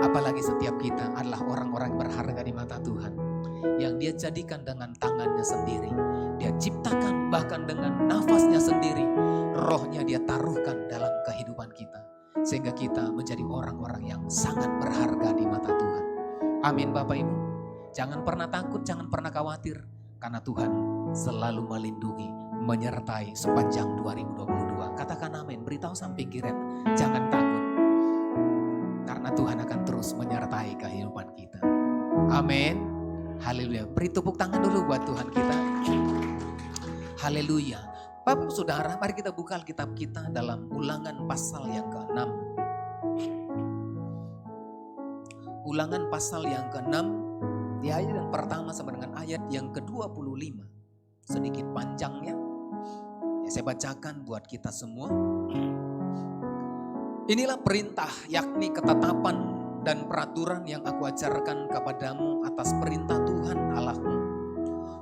Apalagi setiap kita adalah orang-orang berharga di mata Tuhan. Yang Dia jadikan dengan tangannya sendiri. Dia ciptakan bahkan dengan nafasnya sendiri. Rohnya Dia taruhkan dalam kehidupan kita. Sehingga kita menjadi orang-orang yang sangat berharga di mata Tuhan. Amin Bapak Ibu. Jangan pernah takut, jangan pernah khawatir. Karena Tuhan selalu melindungi, menyertai sepanjang 2022. Katakan amin, beritahu sampai pinggiran, jangan takut. Karena Tuhan akan terus menyertai kehidupan kita. Amin. Haleluya. Beri tepuk tangan dulu buat Tuhan kita. Haleluya. Bapak Saudara, mari kita buka Alkitab kita dalam Ulangan pasal yang ke-6. Ulangan pasal yang ke-6, di ayat yang pertama sama dengan ayat yang ke-25. Sedikit panjangnya. Ya, saya bacakan buat kita semua. Inilah perintah, yakni ketetapan dan peraturan yang aku ajarkan kepadamu atas perintah Tuhan Allahmu,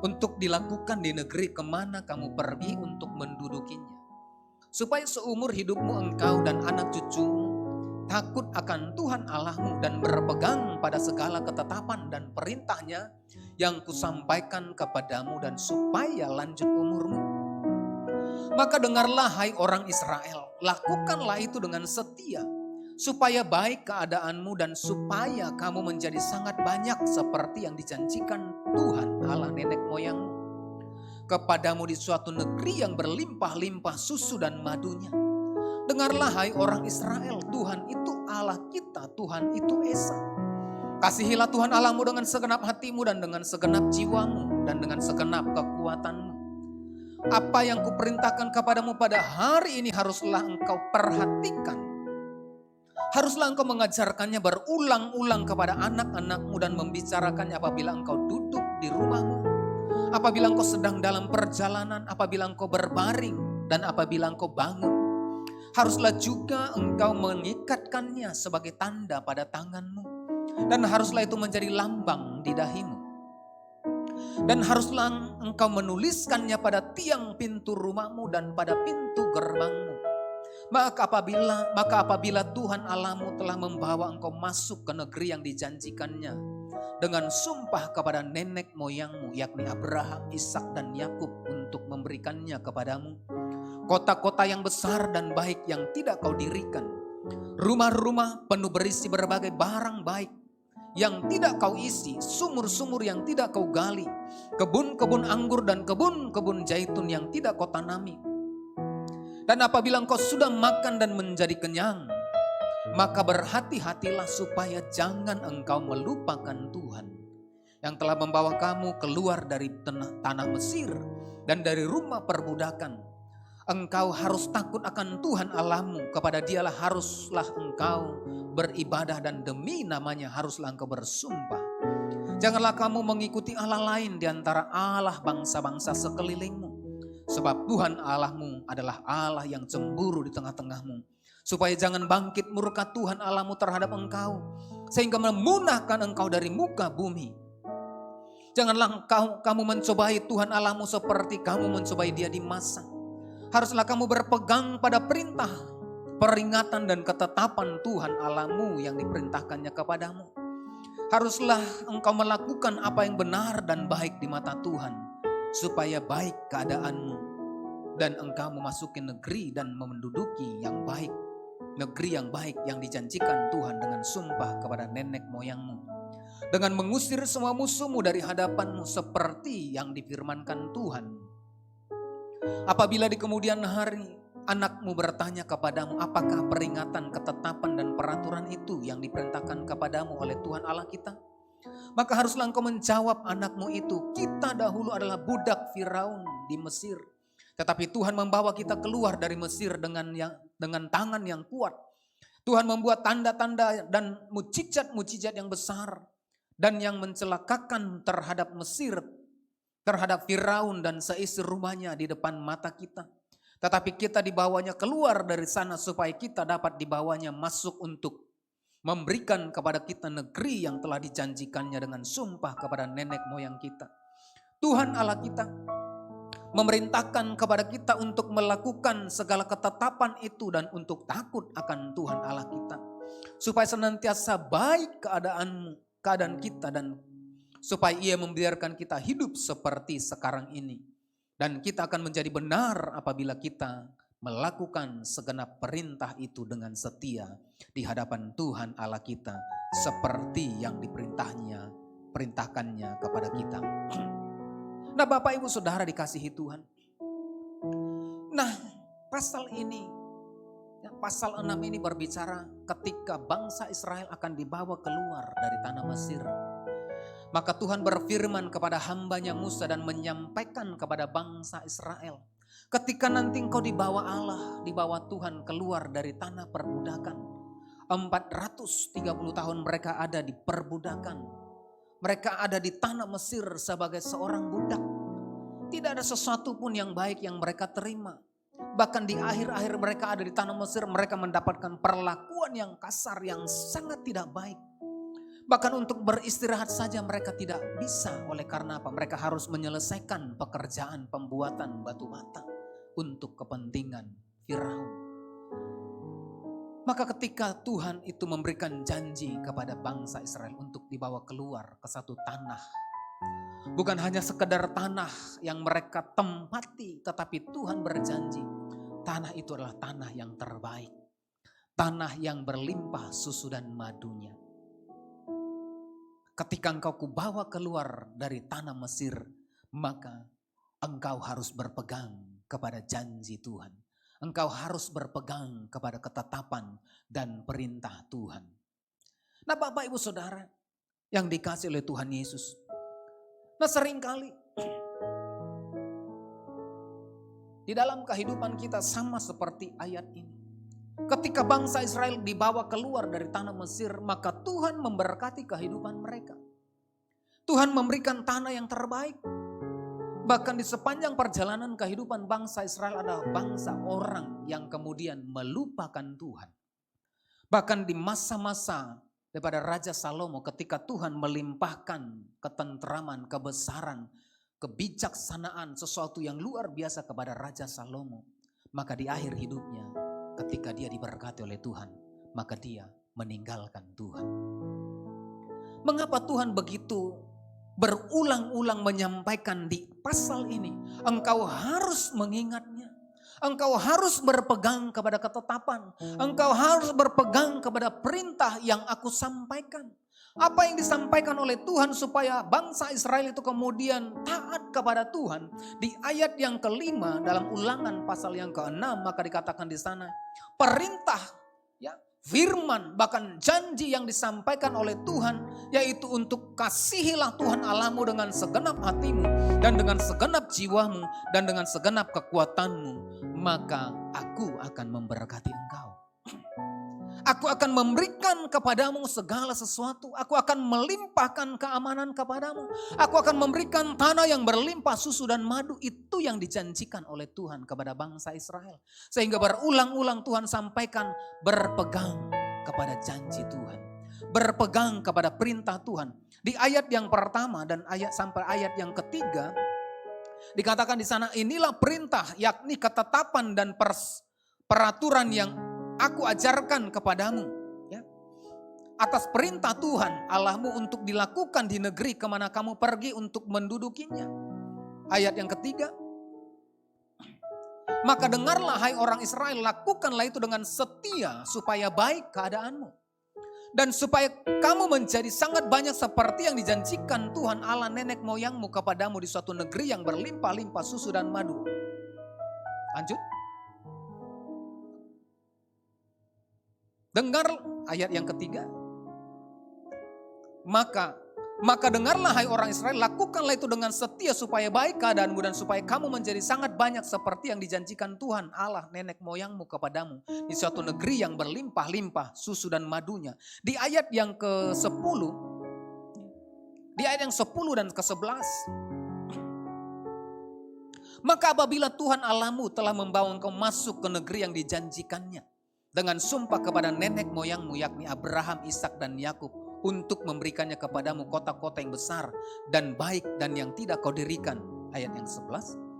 untuk dilakukan di negeri kemana kamu pergi untuk mendudukinya. Supaya seumur hidupmu engkau dan anak cucumu takut akan Tuhan Allahmu dan berpegang pada segala ketetapan dan perintahnya yang kusampaikan kepadamu, dan supaya lanjut umurmu. Maka dengarlah hai orang Israel, lakukanlah itu dengan setia, supaya baik keadaanmu dan supaya kamu menjadi sangat banyak seperti yang dijanjikan Tuhan Allah nenek moyangmu kepadamu di suatu negeri yang berlimpah-limpah susu dan madunya. Dengarlah hai orang Israel, Tuhan itu Allah kita, Tuhan itu Esa. Kasihilah Tuhan Allahmu dengan segenap hatimu dan dengan segenap jiwamu dan dengan segenap kekuatanmu. Apa yang kuperintahkan kepadamu pada hari ini haruslah engkau perhatikan. Haruslah engkau mengajarkannya berulang-ulang kepada anak-anakmu dan membicarakannya apabila engkau duduk di rumahmu, apabila engkau sedang dalam perjalanan, apabila engkau berbaring, dan apabila engkau bangun. Haruslah juga engkau mengikatkannya sebagai tanda pada tanganmu, dan haruslah itu menjadi lambang di dahimu. Dan haruslah engkau menuliskannya pada tiang pintu rumahmu dan pada pintu gerbangmu. Maka apabila Tuhan Allahmu telah membawa engkau masuk ke negeri yang dijanjikannya dengan sumpah kepada nenek moyangmu, yakni Abraham, Ishak dan Yakub, untuk memberikannya kepadamu kota-kota yang besar dan baik yang tidak kau dirikan, rumah-rumah penuh berisi berbagai barang baik yang tidak kau isi, sumur-sumur yang tidak kau gali, kebun-kebun anggur dan kebun-kebun zaitun yang tidak kau tanami. Dan apabila engkau sudah makan dan menjadi kenyang, maka berhati-hatilah supaya jangan engkau melupakan Tuhan yang telah membawa kamu keluar dari tanah Mesir dan dari rumah perbudakan. Engkau harus takut akan Tuhan Allahmu, kepada Dialah haruslah engkau beribadah dan demi namanya haruslah engkau bersumpah. Janganlah kamu mengikuti Allah lain di antara Allah bangsa-bangsa sekelilingmu. Sebab Tuhan Allahmu adalah Allah yang cemburu di tengah-tengahmu. Supaya jangan bangkit murka Tuhan Allahmu terhadap engkau, sehingga memunahkan engkau dari muka bumi. Janganlah kamu mencobai Tuhan Allahmu seperti kamu mencobai Dia di masa. Haruslah kamu berpegang pada perintah, peringatan dan ketetapan Tuhan Allahmu yang diperintahkannya kepadamu. Haruslah engkau melakukan apa yang benar dan baik di mata Tuhan, supaya baik keadaanmu dan engkau memasuki negeri dan menduduki yang baik. Negeri yang baik yang dijanjikan Tuhan dengan sumpah kepada nenek moyangmu. Dengan mengusir semua musuhmu dari hadapanmu seperti yang difirmankan Tuhan. Apabila di kemudian hari anakmu bertanya kepadamu, apakah peringatan, ketetapan dan peraturan itu yang diperintahkan kepadamu oleh Tuhan Allah kita? Maka haruslah engkau menjawab anakmu itu, kita dahulu adalah budak Firaun di Mesir. Tetapi Tuhan membawa kita keluar dari Mesir dengan tangan yang kuat. Tuhan membuat tanda-tanda dan mujizat-mujizat yang besar dan yang mencelakakan terhadap Mesir terhadap Firaun dan seisi rumahnya di depan mata kita. Tetapi kita dibawanya keluar dari sana supaya kita dapat dibawanya masuk untuk memberikan kepada kita negeri yang telah dijanjikannya dengan sumpah kepada nenek moyang kita. Tuhan Allah kita memerintahkan kepada kita untuk melakukan segala ketetapan itu dan untuk takut akan Tuhan Allah kita. Supaya senantiasa baik keadaan kita dan supaya Ia membiarkan kita hidup seperti sekarang ini. Dan kita akan menjadi benar apabila kita melakukan segenap perintah itu dengan setia di hadapan Tuhan Allah kita. Seperti yang perintahkannya kepada kita. Nah Bapak Ibu Saudara dikasihi Tuhan. Nah pasal ini, pasal 6 ini berbicara ketika bangsa Israel akan dibawa keluar dari tanah Mesir. Maka Tuhan berfirman kepada hambanya Musa dan menyampaikan kepada bangsa Israel. Ketika nanti engkau dibawa Allah, dibawa Tuhan keluar dari tanah perbudakan. 430 tahun mereka ada di perbudakan. Mereka ada di tanah Mesir sebagai seorang budak. Tidak ada sesuatu pun yang baik yang mereka terima. Bahkan di akhir-akhir mereka ada di tanah Mesir, mereka mendapatkan perlakuan yang kasar, yang sangat tidak baik. Bahkan untuk beristirahat saja mereka tidak bisa. Oleh karena apa? Mereka harus menyelesaikan pekerjaan pembuatan batu bata untuk kepentingan Firaun. Maka ketika Tuhan itu memberikan janji kepada bangsa Israel untuk dibawa keluar ke satu tanah. Bukan hanya sekedar tanah yang mereka tempati, tetapi Tuhan berjanji tanah itu adalah tanah yang terbaik. Tanah yang berlimpah susu dan madunya. Ketika engkau kubawa keluar dari tanah Mesir, maka engkau harus berpegang kepada janji Tuhan. Engkau harus berpegang kepada ketetapan dan perintah Tuhan. Nah Bapak Ibu Saudara yang dikasih oleh Tuhan Yesus. Nah seringkali di dalam kehidupan kita sama seperti ayat ini. Ketika bangsa Israel dibawa keluar dari tanah Mesir, maka Tuhan memberkati kehidupan mereka. Tuhan memberikan tanah yang terbaik. Bahkan di sepanjang perjalanan kehidupan bangsa Israel adalah bangsa orang yang kemudian melupakan Tuhan. Bahkan di masa-masa daripada Raja Salomo ketika Tuhan melimpahkan ketentraman, kebesaran, kebijaksanaan, sesuatu yang luar biasa kepada Raja Salomo. Maka di akhir hidupnya ketika dia diberkati oleh Tuhan, maka dia meninggalkan Tuhan. Mengapa Tuhan begitu berulang-ulang menyampaikan di pasal ini? Engkau harus mengingatnya. Engkau harus berpegang kepada ketetapan. Engkau harus berpegang kepada perintah yang aku sampaikan. Apa yang disampaikan oleh Tuhan supaya bangsa Israel itu kemudian taat kepada Tuhan. Di ayat yang kelima dalam Ulangan pasal yang ke-6 maka dikatakan di sana perintah, ya, firman bahkan janji yang disampaikan oleh Tuhan yaitu untuk kasihilah Tuhan Allahmu dengan segenap hatimu dan dengan segenap jiwamu dan dengan segenap kekuatanmu, maka aku akan memberkati engkau. Aku akan memberikan kepadamu segala sesuatu. Aku akan melimpahkan keamanan kepadamu. Aku akan memberikan tanah yang berlimpah susu dan madu. Itu yang dijanjikan oleh Tuhan kepada bangsa Israel. Sehingga berulang-ulang Tuhan sampaikan berpegang kepada janji Tuhan. Berpegang kepada perintah Tuhan. Di ayat yang pertama dan sampai ayat yang ketiga dikatakan di sana inilah perintah yakni ketetapan dan peraturan yang aku ajarkan kepadamu, ya, atas perintah Tuhan Allahmu untuk dilakukan di negeri kemana kamu pergi untuk mendudukinya. Ayat yang ketiga, maka dengarlah hai orang Israel, lakukanlah itu dengan setia supaya baik keadaanmu. Dan supaya kamu menjadi sangat banyak seperti yang dijanjikan Tuhan Allah nenek moyangmu kepadamu di suatu negeri yang berlimpah-limpah susu dan madu. Lanjut. Dengar ayat yang ketiga. Maka dengarlah hai orang Israel, lakukanlah itu dengan setia supaya baik keadaanmu dan supaya kamu menjadi sangat banyak seperti yang dijanjikan Tuhan Allah nenek moyangmu kepadamu di suatu negeri yang berlimpah-limpah susu dan madunya. Di ayat yang ke-10, di ayat yang 10 dan ke-11 Maka apabila Tuhan Allahmu telah membawa engkau masuk ke negeri yang dijanjikannya dengan sumpah kepada nenek moyangmu yakni Abraham, Ishak dan Yakub untuk memberikannya kepadamu kota-kota yang besar dan baik dan yang tidak kau dirikan. Ayat yang 11.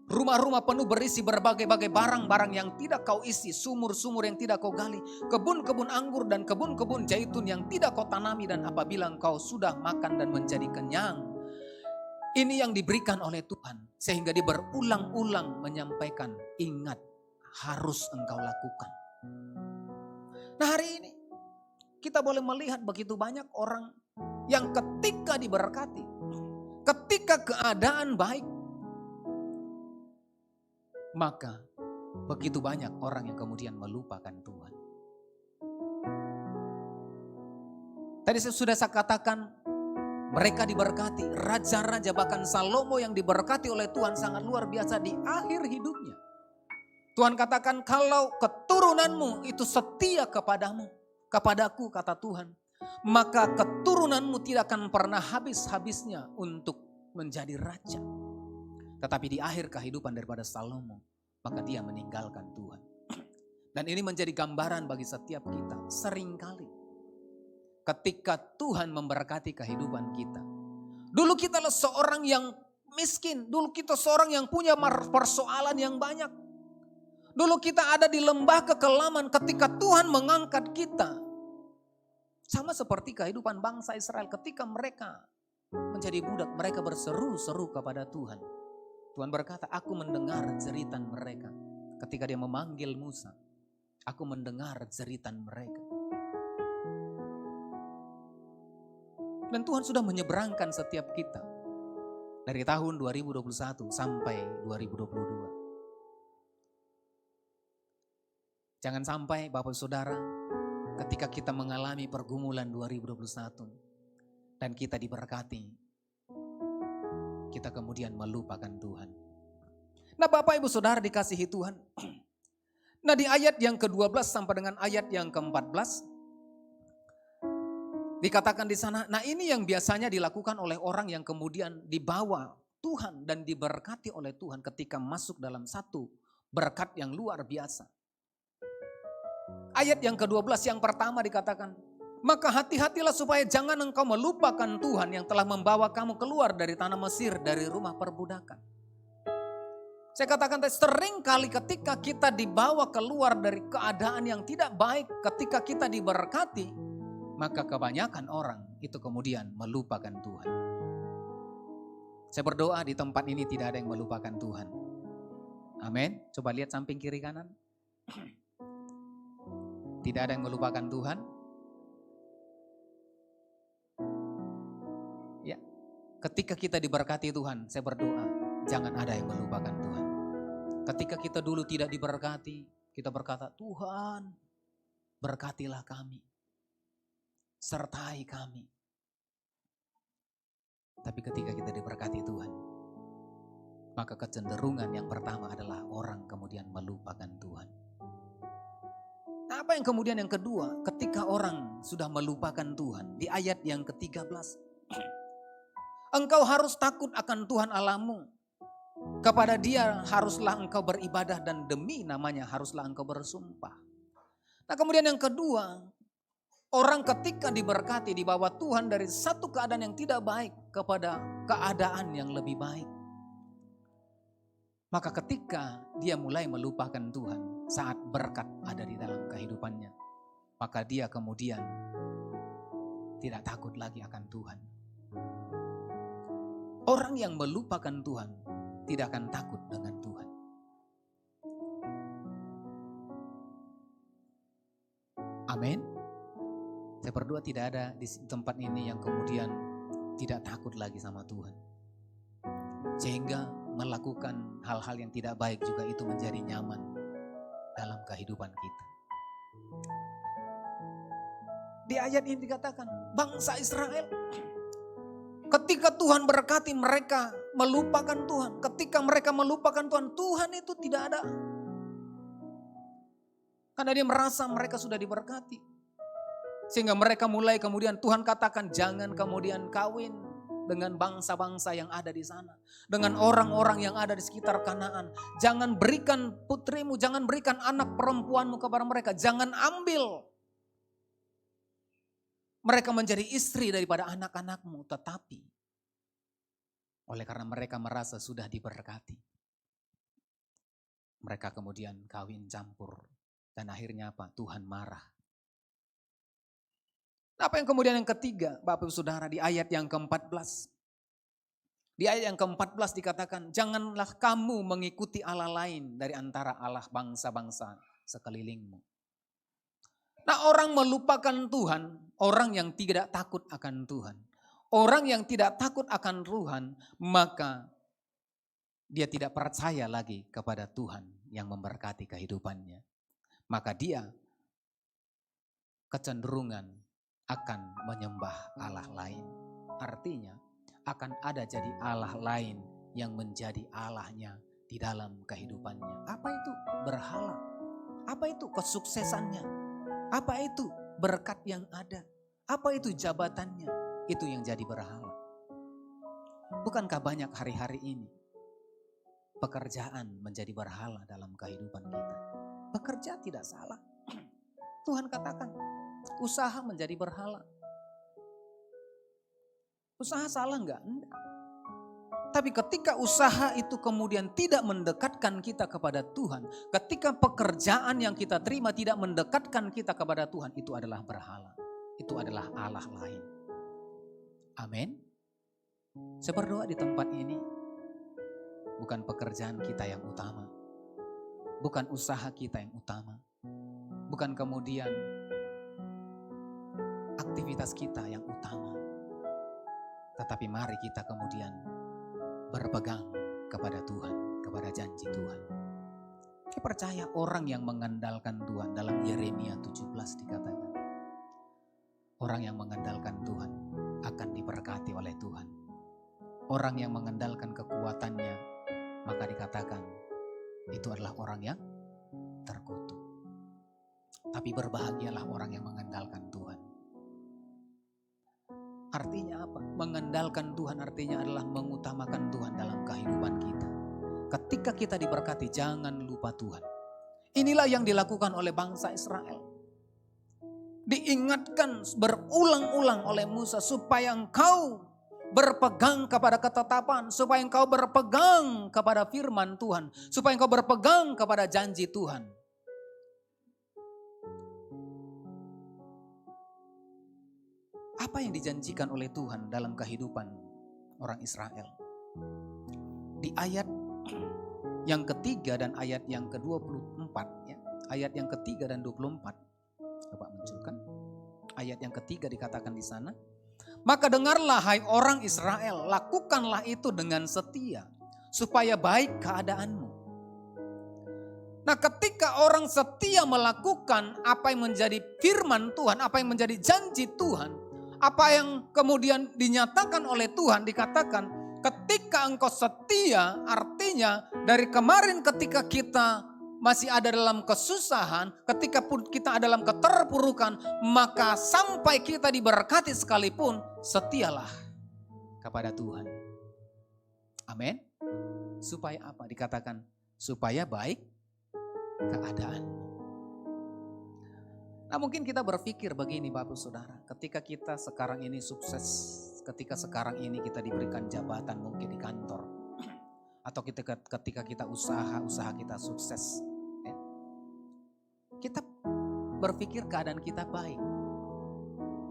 Rumah-rumah penuh berisi berbagai-bagai barang-barang yang tidak kau isi, sumur-sumur yang tidak kau gali, kebun-kebun anggur dan kebun-kebun zaitun yang tidak kau tanami, dan apabila engkau sudah makan dan menjadi kenyang. Ini yang diberikan oleh Tuhan sehingga dia berulang-ulang menyampaikan, ingat harus engkau lakukan. Nah, hari ini kita boleh melihat begitu banyak orang yang ketika diberkati, ketika keadaan baik, maka begitu banyak orang yang kemudian melupakan Tuhan. Tadi sudah saya katakan, mereka diberkati, raja-raja bahkan Salomo yang diberkati oleh Tuhan sangat luar biasa di akhir hidupnya. Tuhan katakan, kalau keturunanmu itu setia kepadaku kata Tuhan, maka keturunanmu tidak akan pernah habis-habisnya untuk menjadi raja. Tetapi di akhir kehidupan daripada Salomo, maka dia meninggalkan Tuhan. Dan ini menjadi gambaran bagi setiap kita. Seringkali ketika Tuhan memberkati kehidupan kita. Dulu kita adalah seorang yang miskin. Dulu kita seorang yang punya persoalan yang banyak. Dulu kita ada di lembah kekelaman ketika Tuhan mengangkat kita. Sama seperti kehidupan bangsa Israel ketika mereka menjadi budak. Mereka berseru-seru kepada Tuhan. Tuhan berkata, aku mendengar jeritan mereka. Ketika dia memanggil Musa, aku mendengar jeritan mereka. Dan Tuhan sudah menyeberangkan setiap kita. Dari tahun 2021 sampai 2022. Jangan sampai Bapak Saudara, ketika kita mengalami pergumulan 2021 dan kita diberkati, kita kemudian melupakan Tuhan. Nah, Bapak Ibu Saudara dikasihi Tuhan. Nah, di ayat yang ke-12 sampai dengan ayat yang ke-14 dikatakan di sana, nah ini yang biasanya dilakukan oleh orang yang kemudian dibawa Tuhan dan diberkati oleh Tuhan ketika masuk dalam satu berkat yang luar biasa. Ayat yang ke-12 yang pertama dikatakan, maka hati-hatilah supaya jangan engkau melupakan Tuhan yang telah membawa kamu keluar dari tanah Mesir, dari rumah perbudakan. Saya katakan sering kali ketika kita dibawa keluar dari keadaan yang tidak baik, ketika kita diberkati, maka kebanyakan orang itu kemudian melupakan Tuhan. Saya berdoa di tempat ini tidak ada yang melupakan Tuhan. Amin. Coba lihat samping kiri kanan. Tidak ada yang melupakan Tuhan. Ya, ketika kita diberkati Tuhan, saya berdoa jangan ada yang melupakan Tuhan. Ketika kita dulu tidak diberkati, kita berkata, Tuhan berkatilah kami, sertai kami. Tapi ketika kita diberkati Tuhan, maka kecenderungan yang pertama adalah orang kemudian melupakan Tuhan. Nah, apa yang kemudian yang kedua, ketika orang sudah melupakan Tuhan, di ayat yang ke-13. Engkau harus takut akan Tuhan Allahmu. Kepada Dia haruslah engkau beribadah dan demi namanya haruslah engkau bersumpah. Nah, kemudian yang kedua, orang ketika diberkati dibawa Tuhan dari satu keadaan yang tidak baik kepada keadaan yang lebih baik. Maka ketika dia mulai melupakan Tuhan saat berkat ada di dalam kehidupannya, maka dia kemudian tidak takut lagi akan Tuhan. Orang yang melupakan Tuhan tidak akan takut dengan Tuhan. Amin. Saya berdoa tidak ada di tempat ini yang kemudian tidak takut lagi sama Tuhan. Sehingga melakukan hal-hal yang tidak baik juga itu menjadi nyaman dalam kehidupan kita. Di ayat ini dikatakan, bangsa Israel ketika Tuhan berkati mereka melupakan Tuhan. Ketika mereka melupakan Tuhan, Tuhan itu tidak ada. Karena dia merasa mereka sudah diberkati. Sehingga mereka mulai kemudian Tuhan katakan jangan kemudian kawin. dengan bangsa-bangsa yang ada di sana, dengan orang-orang yang ada di sekitar Kanaan. Jangan berikan putrimu, jangan berikan anak perempuanmu kepada mereka, jangan ambil mereka menjadi istri daripada anak-anakmu. Tetapi oleh karena mereka merasa sudah diberkati, mereka kemudian kawin campur. Dan akhirnya apa? Tuhan marah. Apa yang kemudian yang ketiga, Bapak Ibu Saudara, di ayat yang ke-14. Di ayat yang ke-14 dikatakan, janganlah kamu mengikuti Allah lain dari antara Allah bangsa-bangsa sekelilingmu. Nah, orang melupakan Tuhan, orang yang tidak takut akan Tuhan. Orang yang tidak takut akan Tuhan, maka dia tidak percaya lagi kepada Tuhan yang memberkati kehidupannya. Maka dia kecenderungan akan menyembah Allah lain. Artinya akan ada jadi Allah lain yang menjadi Allahnya di dalam kehidupannya. Apa itu berhala? Apa itu kesuksesannya? Apa itu berkat yang ada? Apa itu jabatannya? Itu yang jadi berhala. Bukankah banyak hari-hari ini pekerjaan menjadi berhala dalam kehidupan kita? Bekerja tidak salah. Tuhan katakan, usaha menjadi berhala. Usaha salah enggak? Enggak. Tapi ketika usaha itu kemudian tidak mendekatkan kita kepada Tuhan, ketika pekerjaan yang kita terima tidak mendekatkan kita kepada Tuhan, itu adalah berhala. Itu adalah Allah lain. Amin. Saya berdoa di tempat ini, bukan pekerjaan kita yang utama, bukan usaha kita yang utama, bukan kemudian aktivitas kita yang utama. Tetapi mari kita kemudian berpegang kepada Tuhan, kepada janji Tuhan. Saya percaya orang yang mengandalkan Tuhan, dalam Yeremia 17 dikatakan, orang yang mengandalkan Tuhan akan diberkati oleh Tuhan. Orang yang mengandalkan kekuatannya, maka dikatakan itu adalah orang yang terkutuk. Tapi berbahagialah orang yang mengandalkan Tuhan. Artinya apa? Mengandalkan Tuhan artinya adalah mengutamakan Tuhan dalam kehidupan kita. Ketika kita diberkati, jangan lupa Tuhan. Inilah yang dilakukan oleh bangsa Israel. Diingatkan berulang-ulang oleh Musa supaya engkau berpegang kepada ketetapan, supaya engkau berpegang kepada firman Tuhan, supaya engkau berpegang kepada janji Tuhan. Apa yang dijanjikan oleh Tuhan dalam kehidupan orang Israel? Di ayat yang ketiga dan ayat yang ke-24, ya. Ayat yang ketiga dan 24. Coba munculkan. Ayat yang ketiga dikatakan di sana, maka dengarlah hai orang Israel, lakukanlah itu dengan setia, supaya baik keadaanmu. Nah, ketika orang setia melakukan apa yang menjadi firman Tuhan, apa yang menjadi janji Tuhan, apa yang kemudian dinyatakan oleh Tuhan, dikatakan ketika engkau setia, artinya dari kemarin ketika kita masih ada dalam kesusahan, ketika pun kita ada dalam keterpurukan, maka sampai kita diberkati sekalipun, setialah kepada Tuhan. Amin. Supaya apa? Dikatakan supaya baik keadaan. Nah, mungkin kita berpikir begini Bapak Saudara, ketika kita sekarang ini sukses, ketika sekarang ini kita diberikan jabatan mungkin di kantor, atau ketika kita usaha kita sukses, ya, kita berpikir keadaan kita baik.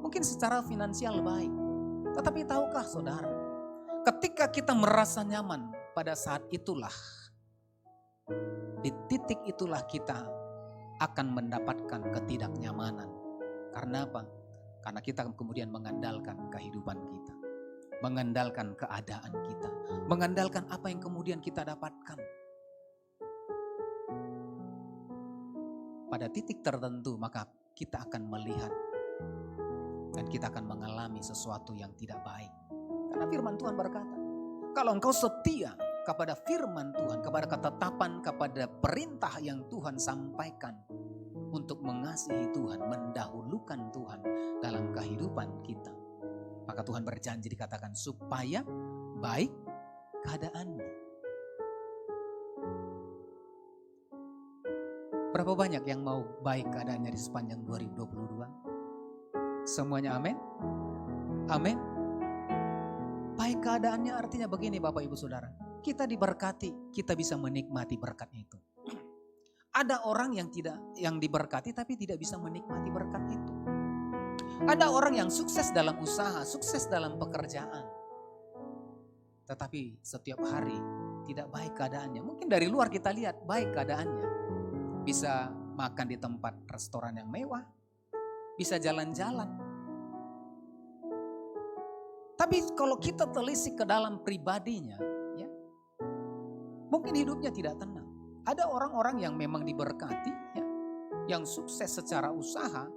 Mungkin secara finansial baik, tetapi tahukah saudara, ketika kita merasa nyaman pada saat itulah, di titik itulah kita akan mendapatkan ketidaknyamanan. Karena apa? Karena kita kemudian mengandalkan kehidupan kita, mengandalkan keadaan kita, mengandalkan apa yang kemudian kita dapatkan. Pada titik tertentu maka kita akan melihat dan kita akan mengalami sesuatu yang tidak baik. Karena firman Tuhan berkata, kalau engkau setia kepada firman Tuhan, kepada ketetapan, kepada perintah yang Tuhan sampaikan untuk mengasihi Tuhan, mendahulukan Tuhan dalam kehidupan kita, maka Maka Tuhan berjanji dikatakan supaya baik keadaanmu. Berapa banyak yang mau baik keadaannya di sepanjang 2022? Semuanya amin? Amin. Baik keadaannya artinya begini Bapak Ibu Saudara. Kita diberkati, kita bisa menikmati berkat itu. Ada orang yang diberkati tapi tidak bisa menikmati berkat itu. Ada orang yang sukses dalam usaha, sukses dalam pekerjaan. Tetapi setiap hari tidak baik keadaannya. Mungkin dari luar kita lihat baik keadaannya. Bisa makan di tempat restoran yang mewah. Bisa jalan-jalan. Tapi kalau kita telisik ke dalam pribadinya, ya, mungkin hidupnya tidak tenang. Ada orang-orang yang memang diberkati, ya, yang sukses secara usaha,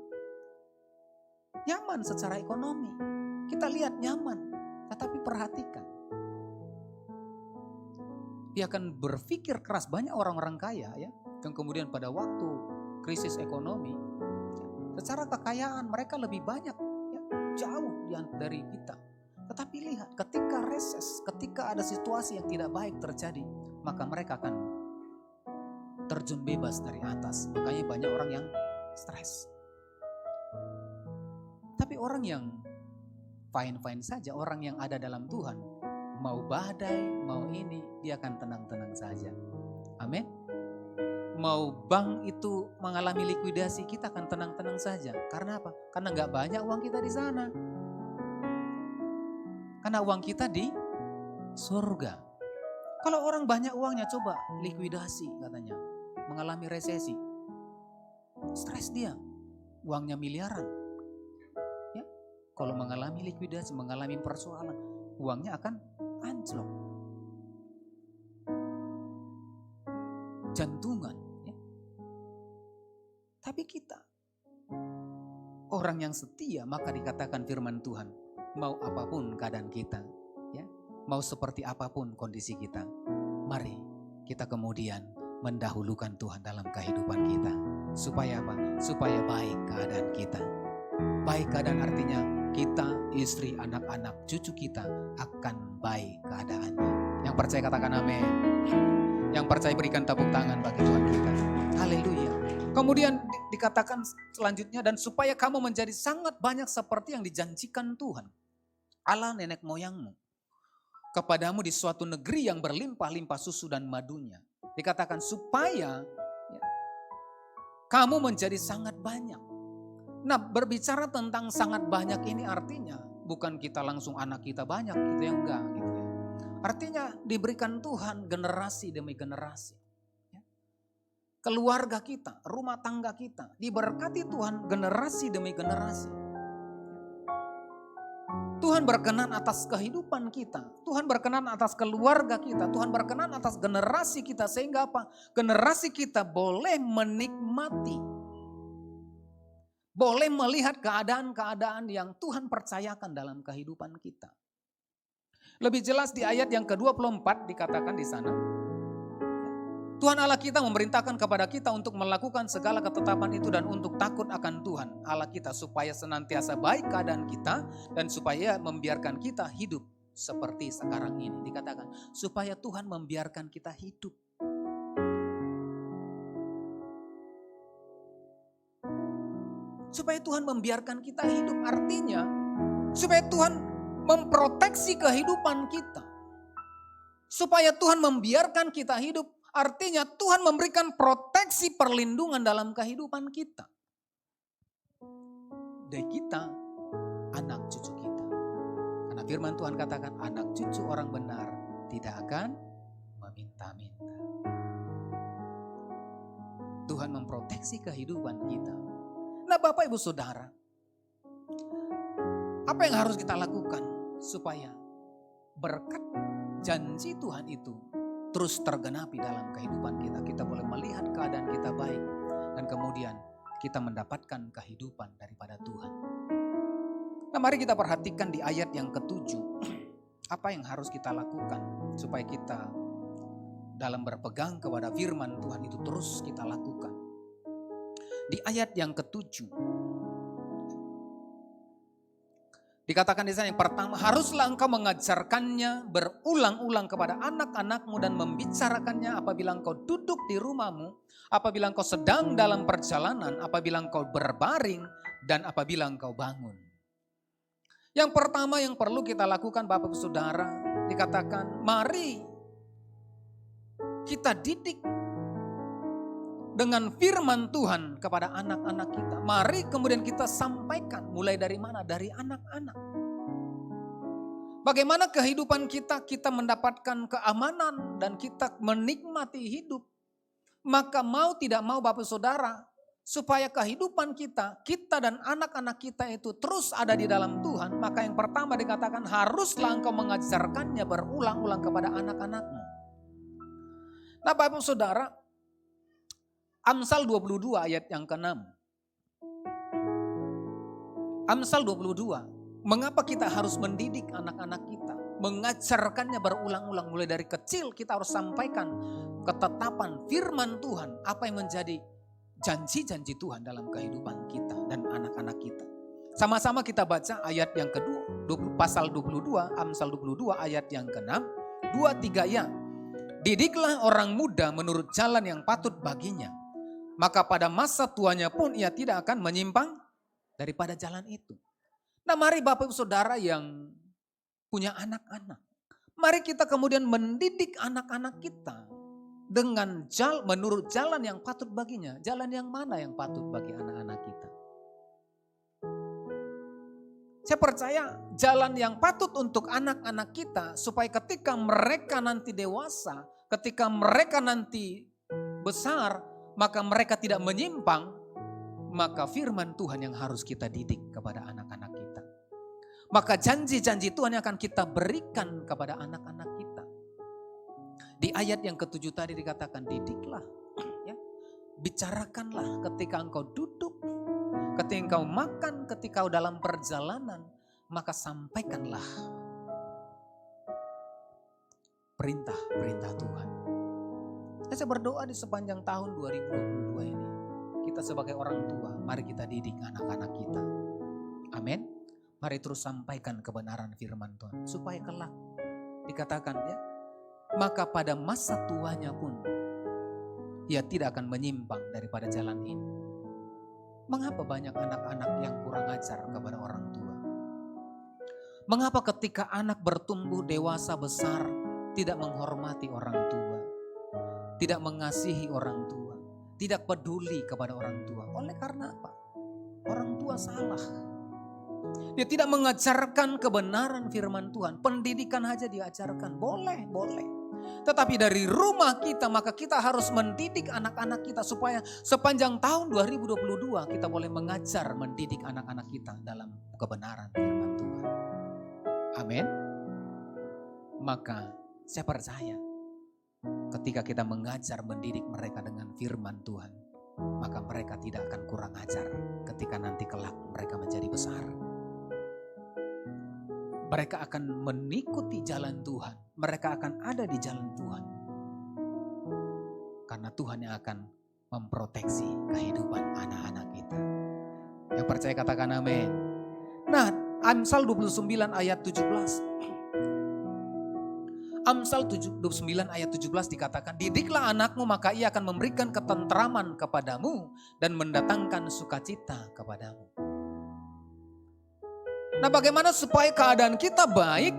nyaman secara ekonomi. Kita lihat nyaman, tetapi perhatikan. Dia akan berpikir keras. Banyak orang-orang kaya ya, yang kemudian pada waktu krisis ekonomi, secara kekayaan mereka lebih banyak, ya, jauh dari kita. Tetapi lihat, ketika reses, ketika ada situasi yang tidak baik terjadi, maka mereka akan terjun bebas dari atas. Makanya banyak orang yang stres. Tapi orang yang fine-fine saja, orang yang ada dalam Tuhan, mau badai, mau ini, dia akan tenang-tenang saja. Amin. Mau bank itu mengalami likuidasi, kita akan tenang-tenang saja. Karena apa? Karena nggak banyak uang kita di sana. Karena uang kita di surga. Kalau orang banyak uangnya, coba likuidasi katanya, mengalami resesi, stres dia, uangnya miliaran. Ya, kalau mengalami likuidasi, mengalami persoalan, uangnya akan anjlok, jantungan. Ya. Tapi kita orang yang setia, maka dikatakan firman Tuhan, mau apapun keadaan kita, ya, mau seperti apapun kondisi kita, mari kita kemudian mendahulukan Tuhan dalam kehidupan kita. Supaya apa? Supaya baik keadaan kita. Baik keadaan artinya kita, istri, anak-anak, cucu kita akan baik keadaannya. Yang percaya katakan amin. Yang percaya berikan tepuk tangan bagi Tuhan kita. Haleluya. Kemudian dikatakan selanjutnya, dan supaya kamu menjadi sangat banyak seperti yang dijanjikan Tuhan, Allah nenek moyangmu, kepadamu di suatu negeri yang berlimpah-limpah susu dan madunya. Dikatakan supaya ya, kamu menjadi sangat banyak. Nah, berbicara tentang sangat banyak ini artinya bukan kita langsung anak kita banyak gitu ya, enggak gitu ya. Artinya diberikan Tuhan generasi demi generasi. Ya. Keluarga kita, rumah tangga kita diberkati Tuhan generasi demi generasi. Tuhan berkenan atas kehidupan kita. Tuhan berkenan atas keluarga kita. Tuhan berkenan atas generasi kita. Sehingga apa? Generasi kita boleh menikmati. Boleh melihat keadaan-keadaan yang Tuhan percayakan dalam kehidupan kita. Lebih jelas di ayat yang ke-24 dikatakan di sana. Tuhan Allah kita memerintahkan kepada kita untuk melakukan segala ketetapan itu dan untuk takut akan Tuhan Allah kita supaya senantiasa baik keadaan kita dan supaya membiarkan kita hidup seperti sekarang ini. Dikatakan supaya Tuhan membiarkan kita hidup. Supaya Tuhan membiarkan kita hidup artinya supaya Tuhan memproteksi kehidupan kita. Supaya Tuhan membiarkan kita hidup artinya Tuhan memberikan proteksi perlindungan dalam kehidupan kita. Dari kita, anak cucu kita. Karena firman Tuhan katakan anak cucu orang benar tidak akan meminta-minta. Tuhan memproteksi kehidupan kita. Nah Bapak Ibu Saudara, apa yang harus kita lakukan supaya berkat janji Tuhan itu terus tergenapi dalam kehidupan kita. Kita boleh melihat keadaan kita baik dan kemudian kita mendapatkan kehidupan daripada Tuhan. Nah mari kita perhatikan di ayat yang ke-7. Apa yang harus kita lakukan supaya kita dalam berpegang kepada firman Tuhan itu terus kita lakukan. Di ayat yang ke-7. Dikatakan di sana yang pertama, haruslah engkau mengajarkannya berulang-ulang kepada anak-anakmu dan membicarakannya apabila engkau duduk di rumahmu, apabila engkau sedang dalam perjalanan, apabila engkau berbaring, dan apabila engkau bangun. Yang pertama yang perlu kita lakukan Bapak Ibu Saudara, dikatakan mari kita didik dengan firman Tuhan kepada anak-anak kita. Mari kemudian kita sampaikan, mulai dari mana? Dari anak-anak. Bagaimana kehidupan kita mendapatkan keamanan dan kita menikmati hidup. Maka mau tidak mau Bapak Saudara, supaya kehidupan kita dan anak-anak kita itu terus ada di dalam Tuhan, maka yang pertama dikatakan haruslah engkau mengajarkannya berulang-ulang kepada anak-anakmu. Nah Bapak Saudara, Amsal 22 ayat yang ke-6. Amsal 22. Mengapa kita harus mendidik anak-anak kita? Mengajarkannya berulang-ulang. Mulai dari kecil kita harus sampaikan ketetapan firman Tuhan. Apa yang menjadi janji-janji Tuhan dalam kehidupan kita dan anak-anak kita. Sama-sama kita baca ayat yang kedua. Pasal 22, Amsal 22 ayat yang ke-6. 2-3 ya. Didiklah orang muda menurut jalan yang patut baginya. Maka pada masa tuanya pun ia tidak akan menyimpang daripada jalan itu. Nah mari Bapak Ibu Saudara yang punya anak-anak. Mari kita kemudian mendidik anak-anak kita dengan menurut jalan yang patut baginya. Jalan yang mana yang patut bagi anak-anak kita? Saya percaya jalan yang patut untuk anak-anak kita supaya ketika mereka nanti dewasa, ketika mereka nanti besar, maka mereka tidak menyimpang, maka firman Tuhan yang harus kita didik kepada anak-anak kita. Maka janji-janji Tuhan yang akan kita berikan kepada anak-anak kita. Di ayat yang ke-7 tadi dikatakan didiklah, ya. Bicarakanlah ketika engkau duduk, ketika engkau makan, ketika engkau dalam perjalanan, maka sampaikanlah perintah-perintah Tuhan. Saya berdoa di sepanjang tahun 2022 ini, kita sebagai orang tua, mari kita didik anak-anak kita. Amin. Mari terus sampaikan kebenaran firman Tuhan. Supaya kelak dikatakan ya, maka pada masa tuanya pun, ia tidak akan menyimpang daripada jalan ini. Mengapa banyak anak-anak yang kurang ajar kepada orang tua? Mengapa ketika anak bertumbuh dewasa besar, tidak menghormati orang tua? Tidak mengasihi orang tua, tidak peduli kepada orang tua. Oleh karena apa? Orang tua salah. Dia tidak mengajarkan kebenaran firman Tuhan. Pendidikan aja diajarkan, boleh. Tetapi dari rumah kita, maka kita harus mendidik anak-anak kita supaya sepanjang tahun 2022 kita boleh mengajar, mendidik anak-anak kita dalam kebenaran firman Tuhan. Amin. Maka saya percaya, ketika kita mengajar, mendidik mereka dengan firman Tuhan, maka mereka tidak akan kurang ajar ketika nanti kelak mereka menjadi besar. Mereka akan mengikuti jalan Tuhan, mereka akan ada di jalan Tuhan. Karena Tuhan yang akan memproteksi kehidupan anak-anak kita. Yang percaya katakan amin. Nah, Amsal 29 ayat 17. Amsal 29 ayat 17 dikatakan, didiklah anakmu maka ia akan memberikan ketentraman kepadamu dan mendatangkan sukacita kepadamu. Nah bagaimana supaya keadaan kita baik?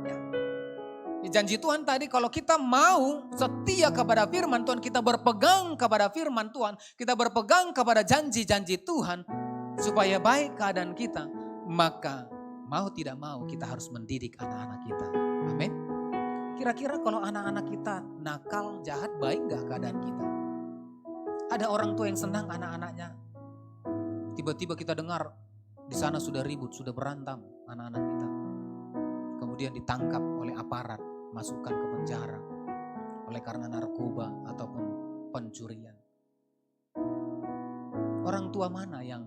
Ya. Janji Tuhan tadi kalau kita mau setia kepada firman Tuhan, kita berpegang kepada firman Tuhan, kita berpegang kepada janji-janji Tuhan supaya baik keadaan kita, maka mau tidak mau kita harus mendidik anak-anak kita. Amin. Kira-kira kalau anak-anak kita nakal, jahat, baik gak keadaan kita? Ada orang tua yang senang anak-anaknya. Tiba-tiba kita dengar di sana sudah ribut, sudah berantem anak-anak kita. Kemudian ditangkap oleh aparat, masukkan ke penjara oleh karena narkoba ataupun pencurian. Orang tua mana yang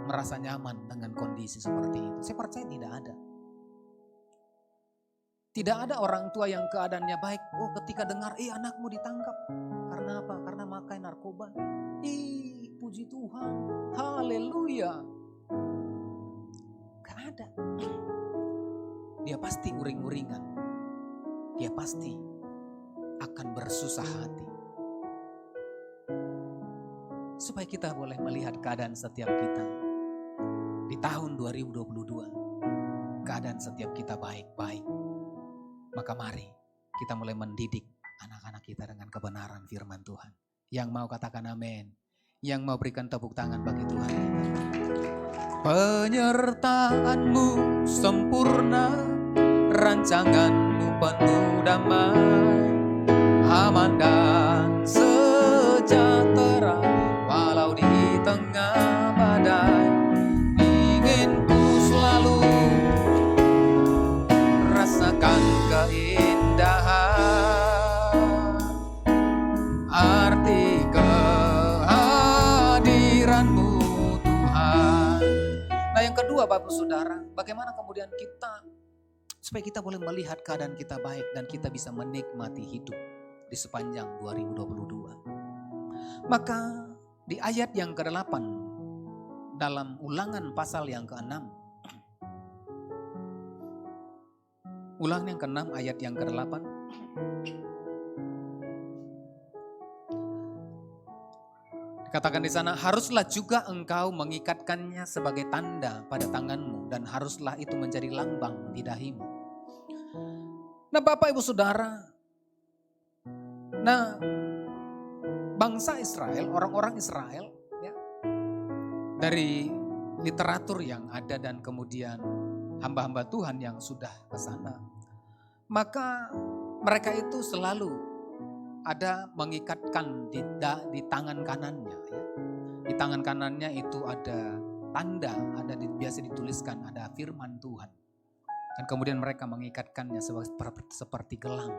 merasa nyaman dengan kondisi seperti itu? Saya percaya tidak ada. Tidak ada orang tua yang keadaannya baik. Oh ketika dengar, anakmu ditangkap. Karena apa? Karena makan narkoba. Puji Tuhan. Haleluya. Gak ada. Dia pasti uring-uringan. Dia pasti akan bersusah hati. Supaya kita boleh melihat keadaan setiap kita. Di tahun 2022, keadaan setiap kita baik-baik. Maka mari kita mulai mendidik anak-anak kita dengan kebenaran firman Tuhan. Yang mau katakan amin. Yang mau berikan tepuk tangan bagi Tuhan. Penyertaan-Mu sempurna, rancangan-Mu penuh damai, aman dan sejahtera walau di tengah badai. Ingin ku selalu rasakan keindahan arti kehadiran-Mu Tuhan. Nah, yang kedua Bapak Saudara, bagaimana kemudian kita supaya kita boleh melihat keadaan kita baik dan kita bisa menikmati hidup di sepanjang 2022. Maka di ayat yang ke-8 dalam Ulangan pasal yang ke-6, Ulangan yang ke-6 ayat yang ke-8, dikatakan di sana, haruslah juga engkau mengikatkannya sebagai tanda pada tanganmu dan haruslah itu menjadi lambang di dahimu. Nah Bapak Ibu Saudara, nah bangsa Israel, orang-orang Israel ya, dari literatur yang ada dan kemudian hamba-hamba Tuhan yang sudah ke sana, maka mereka itu selalu ada mengikatkan di tangan kanannya ya. Di tangan kanannya itu ada tanda, biasa dituliskan ada firman Tuhan. Dan kemudian mereka mengikatkannya seperti gelang.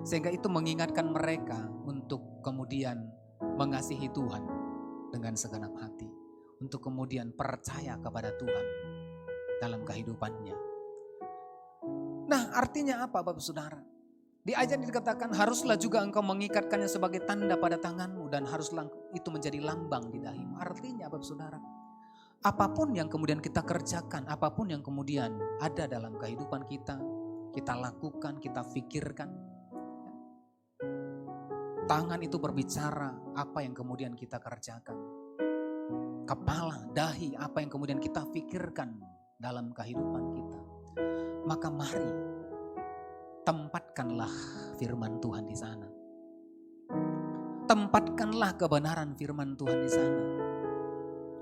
Sehingga itu mengingatkan mereka untuk kemudian mengasihi Tuhan dengan segenap hati. Untuk kemudian percaya kepada Tuhan dalam kehidupannya. Nah artinya apa Bapak Saudara? Di ayat dikatakan haruslah juga engkau mengikatkannya sebagai tanda pada tanganmu dan haruslah itu menjadi lambang di dahimu. Artinya Bapak Saudara, apapun yang kemudian kita kerjakan, apapun yang kemudian ada dalam kehidupan kita lakukan, kita pikirkan. Tangan itu berbicara apa yang kemudian kita kerjakan. Kepala, dahi, apa yang kemudian kita pikirkan dalam kehidupan kita. Maka mari tempatkanlah firman Tuhan di sana. Tempatkanlah kebenaran firman Tuhan di sana.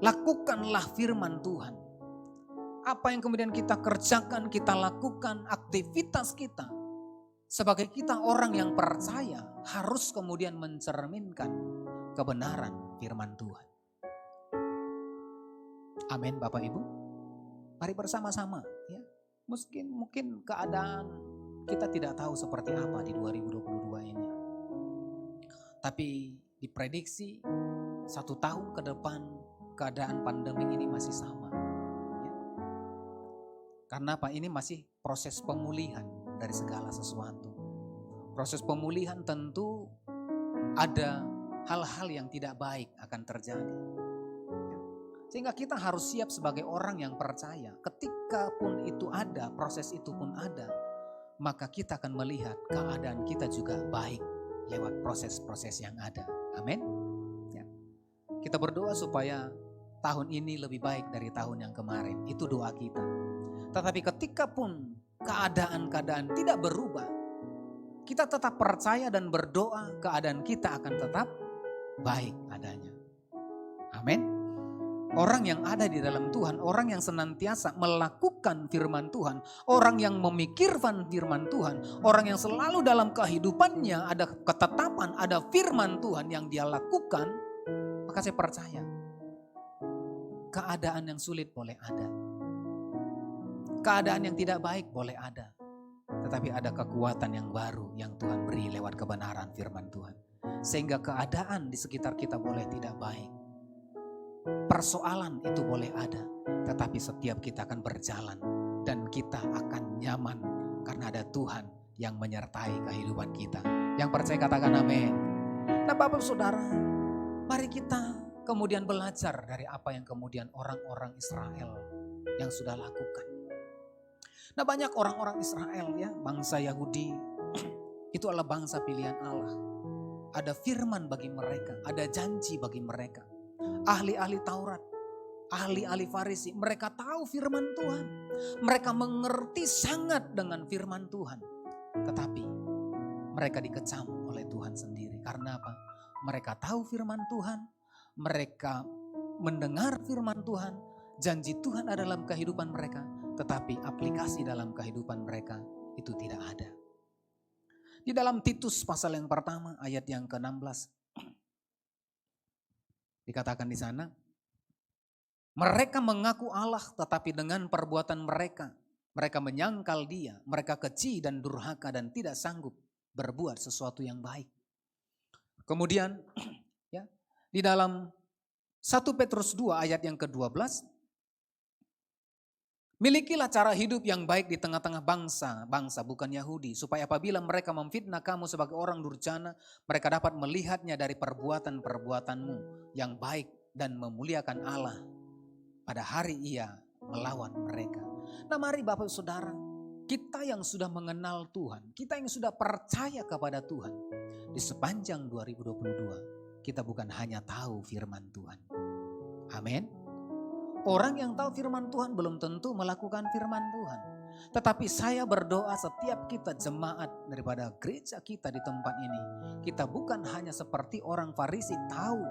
Lakukanlah firman Tuhan. Apa yang kemudian kita kerjakan, kita lakukan, aktivitas kita. Sebagai kita orang yang percaya harus kemudian mencerminkan kebenaran firman Tuhan. Amin Bapak Ibu. Mari bersama-sama ya. Mungkin keadaan kita tidak tahu seperti apa di 2022 ini. Tapi diprediksi 1 tahun ke depan keadaan pandemi ini masih sama. Ya. Karena apa? Ini masih proses pemulihan dari segala sesuatu. Proses pemulihan tentu ada hal-hal yang tidak baik akan terjadi. Ya. Sehingga kita harus siap sebagai orang yang percaya. Ketika pun itu ada, proses itu pun ada, maka kita akan melihat keadaan kita juga baik lewat proses-proses yang ada. Amin. Ya. Kita berdoa supaya tahun ini lebih baik dari tahun yang kemarin. Itu doa kita. Tetapi ketika pun keadaan-keadaan tidak berubah, kita tetap percaya dan berdoa keadaan kita akan tetap baik adanya. Amin. Orang yang ada di dalam Tuhan, orang yang senantiasa melakukan firman Tuhan, orang yang memikirkan firman Tuhan, orang yang selalu dalam kehidupannya ada ketetapan, ada firman Tuhan yang dia lakukan, maka saya percaya keadaan yang sulit boleh ada. Keadaan yang tidak baik boleh ada. Tetapi ada kekuatan yang baru yang Tuhan beri lewat kebenaran firman Tuhan. Sehingga keadaan di sekitar kita boleh tidak baik. Persoalan itu boleh ada, tetapi setiap kita akan berjalan dan kita akan nyaman karena ada Tuhan yang menyertai kehidupan kita. Yang percaya katakan amin. Nah Bapak Saudara, mari kita kemudian belajar dari apa yang kemudian orang-orang Israel yang sudah lakukan. Nah, banyak orang-orang Israel ya, bangsa Yahudi itu adalah bangsa pilihan Allah. Ada firman bagi mereka, ada janji bagi mereka. Ahli-ahli Taurat, ahli-ahli Farisi, mereka tahu firman Tuhan. Mereka mengerti sangat dengan firman Tuhan. Tetapi mereka dikecam oleh Tuhan sendiri. Karena apa? Mereka tahu firman Tuhan, mereka mendengar firman Tuhan, janji Tuhan ada dalam kehidupan mereka, tetapi aplikasi dalam kehidupan mereka itu tidak ada. Di dalam Titus pasal yang pertama ayat yang ke-16 dikatakan di sana, mereka mengaku Allah tetapi dengan perbuatan mereka menyangkal Dia, mereka keji dan durhaka dan tidak sanggup berbuat sesuatu yang baik. Kemudian ya, di dalam 1 Petrus 2 ayat yang ke-12, milikilah cara hidup yang baik di tengah-tengah bangsa bukan Yahudi, supaya apabila mereka memfitnah kamu sebagai orang durjana, mereka dapat melihatnya dari perbuatan-perbuatanmu yang baik dan memuliakan Allah pada hari Ia melawan mereka. Nah, mari Bapak Saudara, kita yang sudah mengenal Tuhan, kita yang sudah percaya kepada Tuhan, di sepanjang 2022 kita bukan hanya tahu firman Tuhan. Amin. Orang yang tahu firman Tuhan belum tentu melakukan firman Tuhan. Tetapi saya berdoa setiap kita jemaat daripada gereja kita di tempat ini, kita bukan hanya seperti orang Farisi tahu.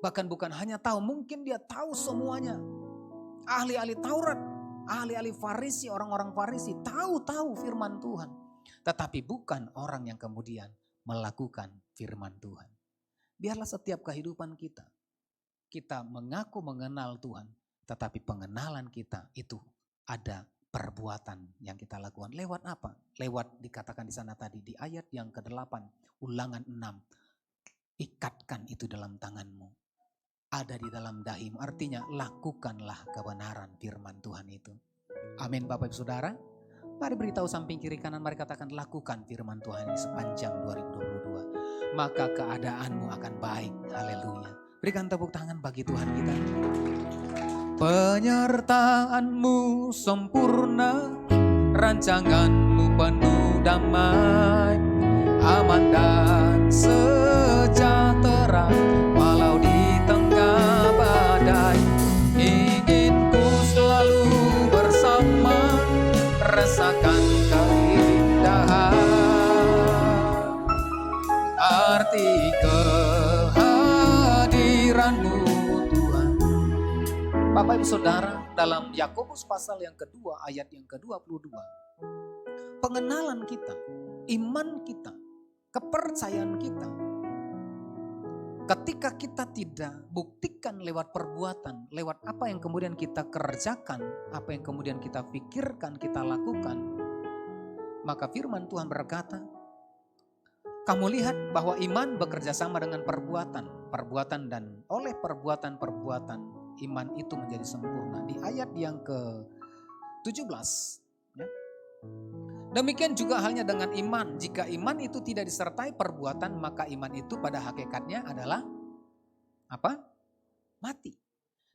Bahkan bukan hanya tahu, mungkin dia tahu semuanya. Ahli-ahli Taurat, ahli-ahli Farisi, orang-orang Farisi tahu firman Tuhan. Tetapi bukan orang yang kemudian melakukan firman Tuhan. Biarlah setiap kehidupan kita mengaku mengenal Tuhan, tetapi pengenalan kita itu ada perbuatan yang kita lakukan. Lewat apa? Lewat dikatakan di sana tadi di ayat yang ke-8, Ulangan 6. Ikatkan itu dalam tanganmu, ada di dalam dahimu. Artinya lakukanlah kebenaran firman Tuhan itu. Amin Bapak Ibu Saudara. Mari beritahu samping kiri kanan, mari katakan lakukan firman Tuhan ini sepanjang 2022. Maka keadaanmu akan baik. Haleluya. Berikan tepuk tangan bagi Tuhan kita. Penyertaanmu sempurna, rancanganmu penuh damai, aman dan sejahtera, walau di tengah badai. Inginku selalu bersama, rasakan keindahan arti kehadiranmu Tuhan. Bapak Ibu Saudara, dalam Yakobus pasal yang kedua ayat yang ke-22, pengenalan kita, iman kita, kepercayaan kita, ketika kita tidak buktikan lewat perbuatan, lewat apa yang kemudian kita kerjakan, apa yang kemudian kita pikirkan, kita lakukan, maka firman Tuhan berkata, kamu lihat bahwa iman bekerja sama dengan perbuatan dan oleh perbuatan iman itu menjadi sempurna. Di ayat yang ke-17 ya. Demikian juga halnya dengan iman. Jika iman itu tidak disertai perbuatan, maka iman itu pada hakikatnya adalah apa? Mati.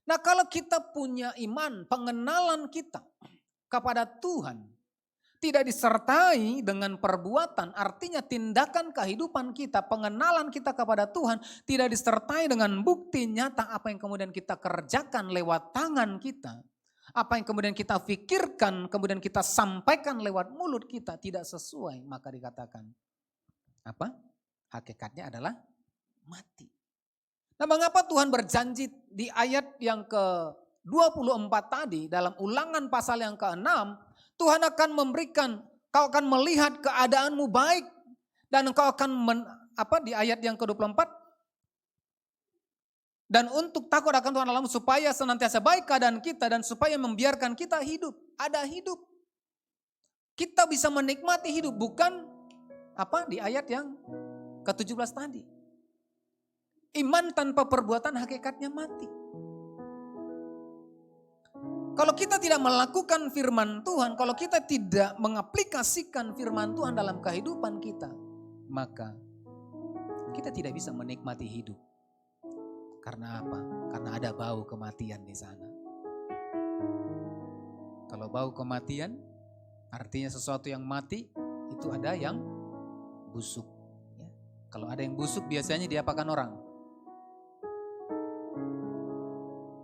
Nah, kalau kita punya iman, pengenalan kita kepada Tuhan tidak disertai dengan perbuatan, artinya tindakan kehidupan kita, pengenalan kita kepada Tuhan tidak disertai dengan bukti nyata apa yang kemudian kita kerjakan lewat tangan kita. Apa yang kemudian kita pikirkan, kemudian kita sampaikan lewat mulut kita tidak sesuai, maka dikatakan apa? Hakikatnya adalah mati. Nah, mengapa Tuhan berjanji di ayat yang ke-24 tadi dalam Ulangan pasal yang ke-6, Tuhan akan memberikan, kau akan melihat keadaanmu baik dan engkau akan di ayat yang ke-24, dan untuk takut akan Tuhan Allahmu supaya senantiasa baik keadaan kita dan supaya membiarkan kita hidup. Ada hidup. Kita bisa menikmati hidup, bukan di ayat yang ke-17 tadi. Iman tanpa perbuatan hakikatnya mati. Kalau kita tidak melakukan firman Tuhan, kalau kita tidak mengaplikasikan firman Tuhan dalam kehidupan kita, maka kita tidak bisa menikmati hidup. Karena apa? Karena ada bau kematian di sana. Kalau bau kematian, artinya sesuatu yang mati, itu ada yang busuk. Ya. Kalau ada yang busuk biasanya diapakan orang?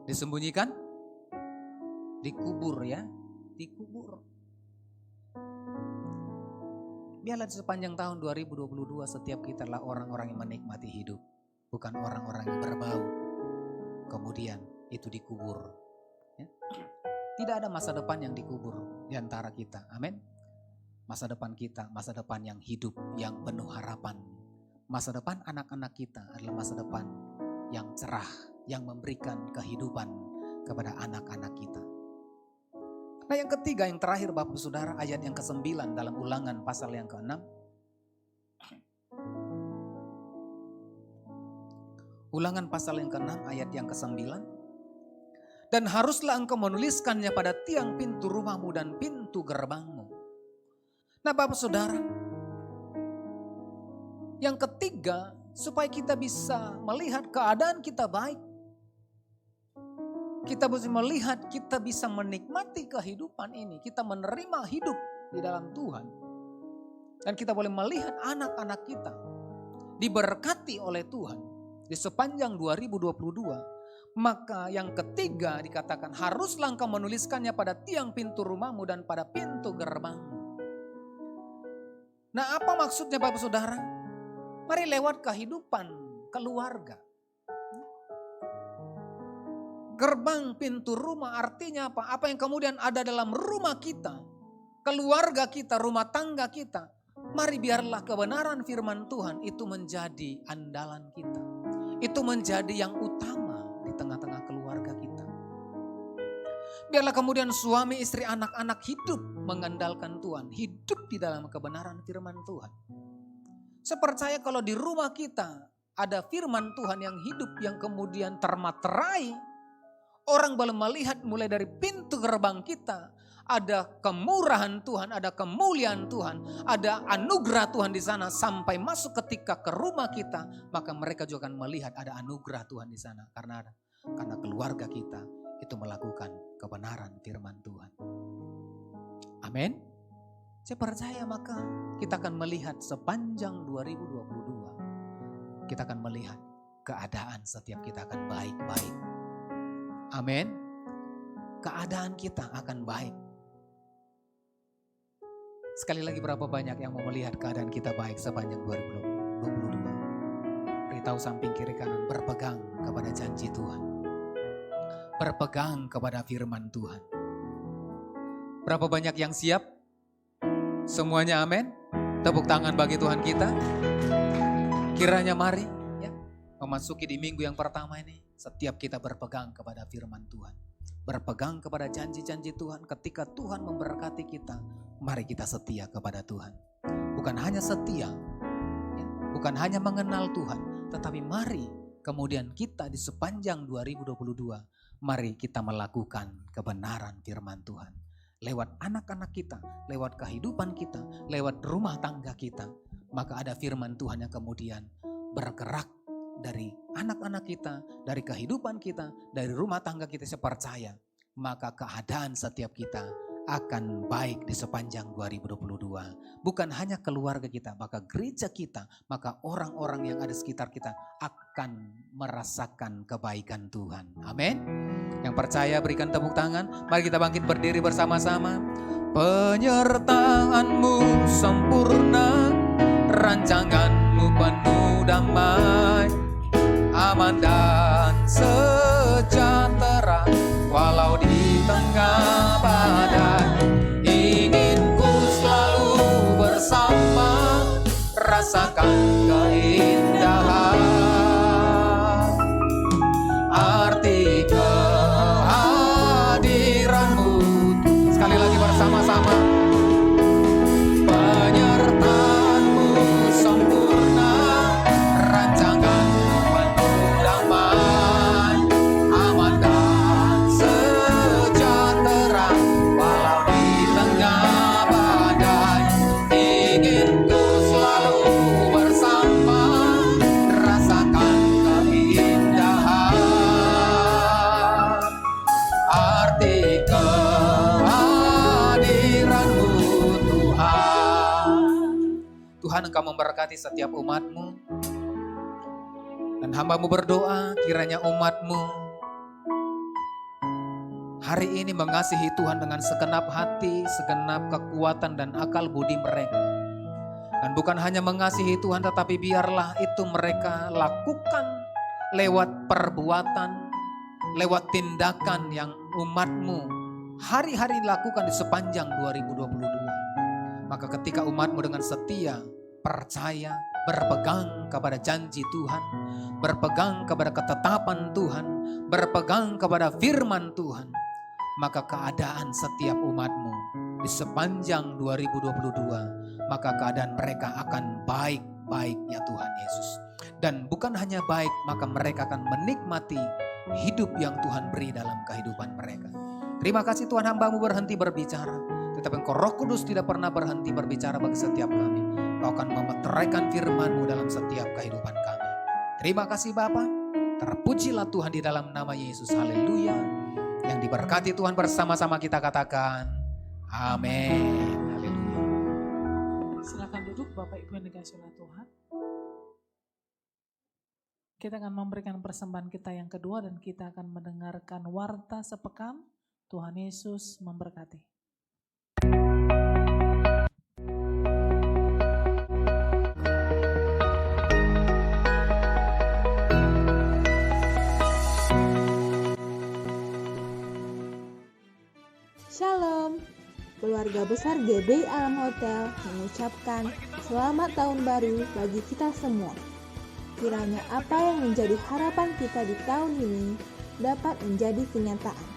Disembunyikan? Dikubur ya, dikubur. Biarlah di sepanjang tahun 2022 setiap kita adalah orang-orang yang menikmati hidup. Bukan orang-orang yang berbau. Kemudian itu dikubur. Ya. Tidak ada masa depan yang dikubur di antara kita. Amin. Masa depan kita, masa depan yang hidup, yang penuh harapan. Masa depan anak-anak kita adalah masa depan yang cerah, yang memberikan kehidupan kepada anak-anak kita. Nah yang ketiga, yang terakhir Bapak Saudara, ayat yang ke-9 dalam Ulangan pasal yang ke-6. Ulangan pasal yang ke-6 ayat yang ke-9. Dan haruslah engkau menuliskannya pada tiang pintu rumahmu dan pintu gerbangmu. Nah Bapak Saudara, yang ketiga, supaya kita bisa melihat keadaan kita baik. Kita bisa melihat, kita bisa menikmati kehidupan ini. Kita menerima hidup di dalam Tuhan. Dan kita boleh melihat anak-anak kita diberkati oleh Tuhan di sepanjang 2022. Maka yang ketiga dikatakan, haruslah engkau menuliskannya pada tiang pintu rumahmu dan pada pintu gerbangmu. Nah apa maksudnya Bapak Saudara? Mari lewat kehidupan keluarga. Gerbang pintu rumah artinya apa? Apa yang kemudian ada dalam rumah kita, keluarga kita, rumah tangga kita. Mari biarlah kebenaran firman Tuhan itu menjadi andalan kita. Itu menjadi yang utama di tengah-tengah keluarga kita. Biarlah kemudian suami, istri, anak-anak hidup mengandalkan Tuhan. Hidup di dalam kebenaran firman Tuhan. Saya percaya kalau di rumah kita ada firman Tuhan yang hidup, yang kemudian termaterai. Orang boleh melihat mulai dari pintu gerbang kita. Ada kemurahan Tuhan, ada kemuliaan Tuhan, ada anugerah Tuhan di sana. Sampai masuk ketika ke rumah kita, maka mereka juga akan melihat ada anugerah Tuhan di sana. Karena keluarga kita itu melakukan kebenaran firman Tuhan. Amin. Saya percaya maka kita akan melihat sepanjang 2022. Kita akan melihat keadaan setiap kita akan baik-baik. Amin. Keadaan kita akan baik. Sekali lagi, berapa banyak yang mau melihat keadaan kita baik sepanjang 2022? Beritahu samping kiri kanan, berpegang kepada janji Tuhan. Berpegang kepada firman Tuhan. Berapa banyak yang siap? Semuanya amin. Tepuk tangan bagi Tuhan kita. Kiranya mari ya, memasuki di minggu yang pertama ini, setiap kita berpegang kepada firman Tuhan. Berpegang kepada janji-janji Tuhan. Ketika Tuhan memberkati kita, mari kita setia kepada Tuhan. Bukan hanya setia, ya, bukan hanya mengenal Tuhan, tetapi mari kemudian kita di sepanjang 2022, mari kita melakukan kebenaran firman Tuhan. Lewat anak-anak kita, lewat kehidupan kita, lewat rumah tangga kita, maka ada firman Tuhan yang kemudian bergerak dari anak-anak kita, dari kehidupan kita, dari rumah tangga kita. Saya percaya, maka keadaan setiap kita akan baik di sepanjang 2022. Bukan hanya keluarga kita, maka gereja kita, maka orang-orang yang ada sekitar kita akan merasakan kebaikan Tuhan. Amin. Yang percaya berikan tepuk tangan. Mari kita bangkit berdiri bersama-sama. Penyertaanmu sempurna, rancanganmu penuh damai, aman dan sejahtera walau di tengah badai. Ingin ku selalu bersama, rasakan keindahan arti kehadiranmu. Sekali lagi bersama-sama. Penyertaanmu sempurna, rancanganmu penuh damai, aman dan sejahtera walau di tengah badai. Ingin ku selalu bersama, rasakan keindahan arti kehadiranmu. Tuhan Engkau memberkati setiap umat-Mu. Dan hamba-Mu berdoa kiranya umat-Mu hari ini mengasihi Tuhan dengan segenap hati, segenap kekuatan dan akal budi mereka. Dan bukan hanya mengasihi Tuhan, tetapi biarlah itu mereka lakukan lewat perbuatan, lewat tindakan yang umat-Mu hari-hari lakukan di sepanjang 2022. Maka ketika umat-Mu dengan setia, percaya, berpegang kepada janji Tuhan, berpegang kepada ketetapan Tuhan, berpegang kepada firman Tuhan, maka keadaan setiap umat-Mu di sepanjang 2022, maka keadaan mereka akan baik-baik ya Tuhan Yesus. Dan bukan hanya baik, maka mereka akan menikmati hidup yang Tuhan beri dalam kehidupan mereka. Terima kasih Tuhan, hamba-Mu berhenti berbicara, tetapi Engkau Roh Kudus tidak pernah berhenti berbicara bagi setiap kami. Kau akan memeteraikan firman-Mu dalam setiap kehidupan kami. Terima kasih Bapa, terpujilah Tuhan di dalam nama Yesus, haleluya. Yang diberkati Tuhan bersama-sama kita katakan, amin. Haleluya. Silakan duduk Bapak Ibu yang dikasihi oleh Tuhan. Kita akan memberikan persembahan kita yang kedua dan kita akan mendengarkan warta sepekan. Tuhan Yesus memberkati. Shalom, keluarga besar GBI Alam Hotel mengucapkan selamat tahun baru bagi kita semua. Kiranya apa yang menjadi harapan kita di tahun ini dapat menjadi kenyataan.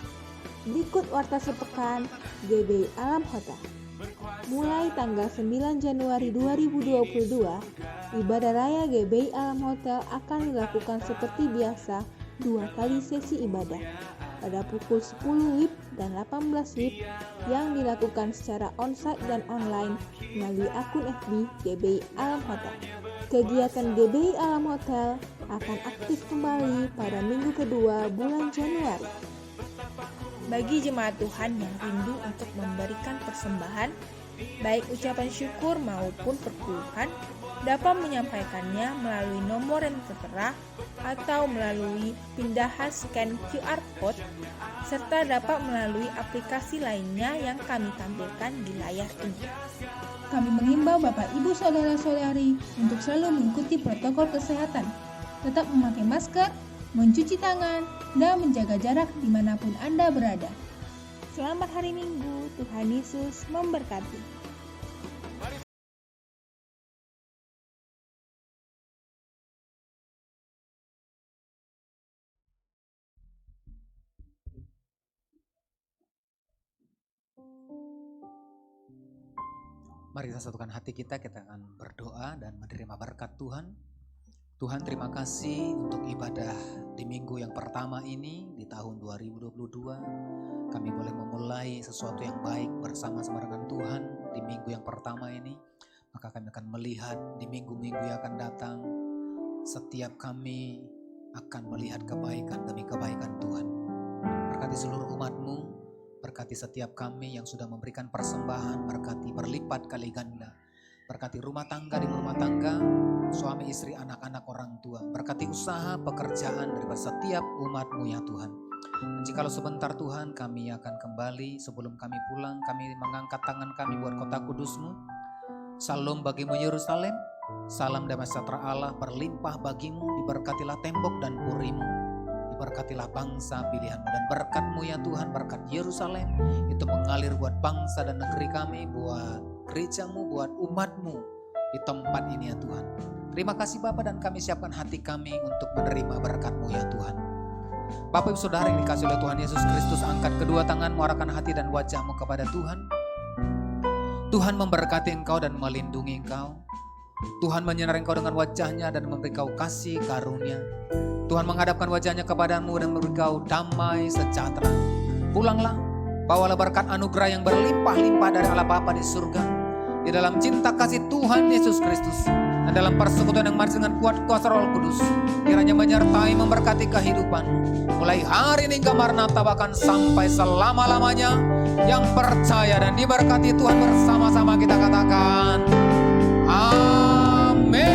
Berikut warta sepekan GBI Alam Hotel. Mulai tanggal 9 Januari 2022, ibadah raya GBI Alam Hotel akan dilakukan seperti biasa 2 kali sesi ibadah. Pada pukul 10 WIB dan 18 WIB yang dilakukan secara onsite dan online melalui akun FB GBI Alam Hotel. Kegiatan GBI Alam Hotel akan aktif kembali pada minggu kedua bulan Januari. Bagi jemaat Tuhan yang rindu untuk memberikan persembahan, baik ucapan syukur maupun perpuluhan, dapat menyampaikannya melalui nomor yang tertera atau melalui pindahan scan QR Code, serta dapat melalui aplikasi lainnya yang kami tampilkan di layar ini. Kami mengimbau Bapak Ibu Saudara-saudari untuk selalu mengikuti protokol kesehatan, tetap memakai masker, mencuci tangan, dan menjaga jarak dimanapun Anda berada. Selamat hari Minggu, Tuhan Yesus memberkati. Mari kita satukan hati kita akan berdoa dan menerima berkat Tuhan. Tuhan, terima kasih untuk ibadah di minggu yang pertama ini di tahun 2022. Kami boleh memulai sesuatu yang baik bersama-sama dengan Tuhan di minggu yang pertama ini. Maka kami akan melihat di minggu-minggu yang akan datang, setiap kami akan melihat kebaikan demi kebaikan Tuhan. Berkati seluruh umat-Mu, berkati setiap kami yang sudah memberikan persembahan, berkati berlipat kali ganda. Berkati rumah tangga di rumah tangga, suami istri, anak-anak, orang tua. Berkati usaha, pekerjaan dari setiap umat-Mu ya Tuhan. Dan jikalau sebentar Tuhan kami akan kembali, sebelum kami pulang kami mengangkat tangan kami buat kota kudus-Mu. Salam bagimu Yerusalem, salam damai sejahtera Allah berlimpah bagimu, diberkatilah tembok dan puri-Mu. Berkatilah bangsa pilihan-Mu dan berkat-Mu ya Tuhan, berkat Yerusalem itu mengalir buat bangsa dan negeri kami, buat gereja-Mu, buat umat-Mu di tempat ini ya Tuhan. Terima kasih Bapa, dan kami siapkan hati kami untuk menerima berkat-Mu ya Tuhan. Bapak Ibu Saudara yang dikasihi oleh Tuhan Yesus Kristus, angkat kedua tanganmu, arahkan hati dan wajahmu kepada Tuhan. Tuhan memberkati engkau dan melindungi engkau. Tuhan menyinari engkau dengan wajahnya dan memberi kau kasih karunia. Tuhan menghadapkan wajahnya kepadamu dan memberi kau damai sejahtera. Pulanglah, bawalah berkat anugerah yang berlimpah-limpah dari Allah Bapa di surga, di dalam cinta kasih Tuhan Yesus Kristus, dan dalam persekutuan yang manis dengan kuat kuasa Roh Kudus, kiranya menyertai memberkati kehidupan mulai hari ini hingga Maranatha, bahkan sampai selama-lamanya. Yang percaya dan diberkati Tuhan bersama-sama kita katakan Amin.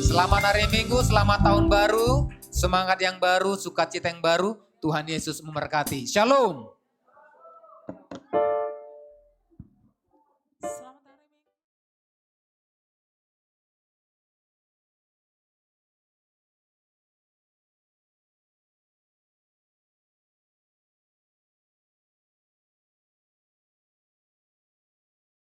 Selamat hari Minggu, selamat tahun baru, semangat yang baru, sukacita yang baru. Tuhan Yesus memberkati. Shalom.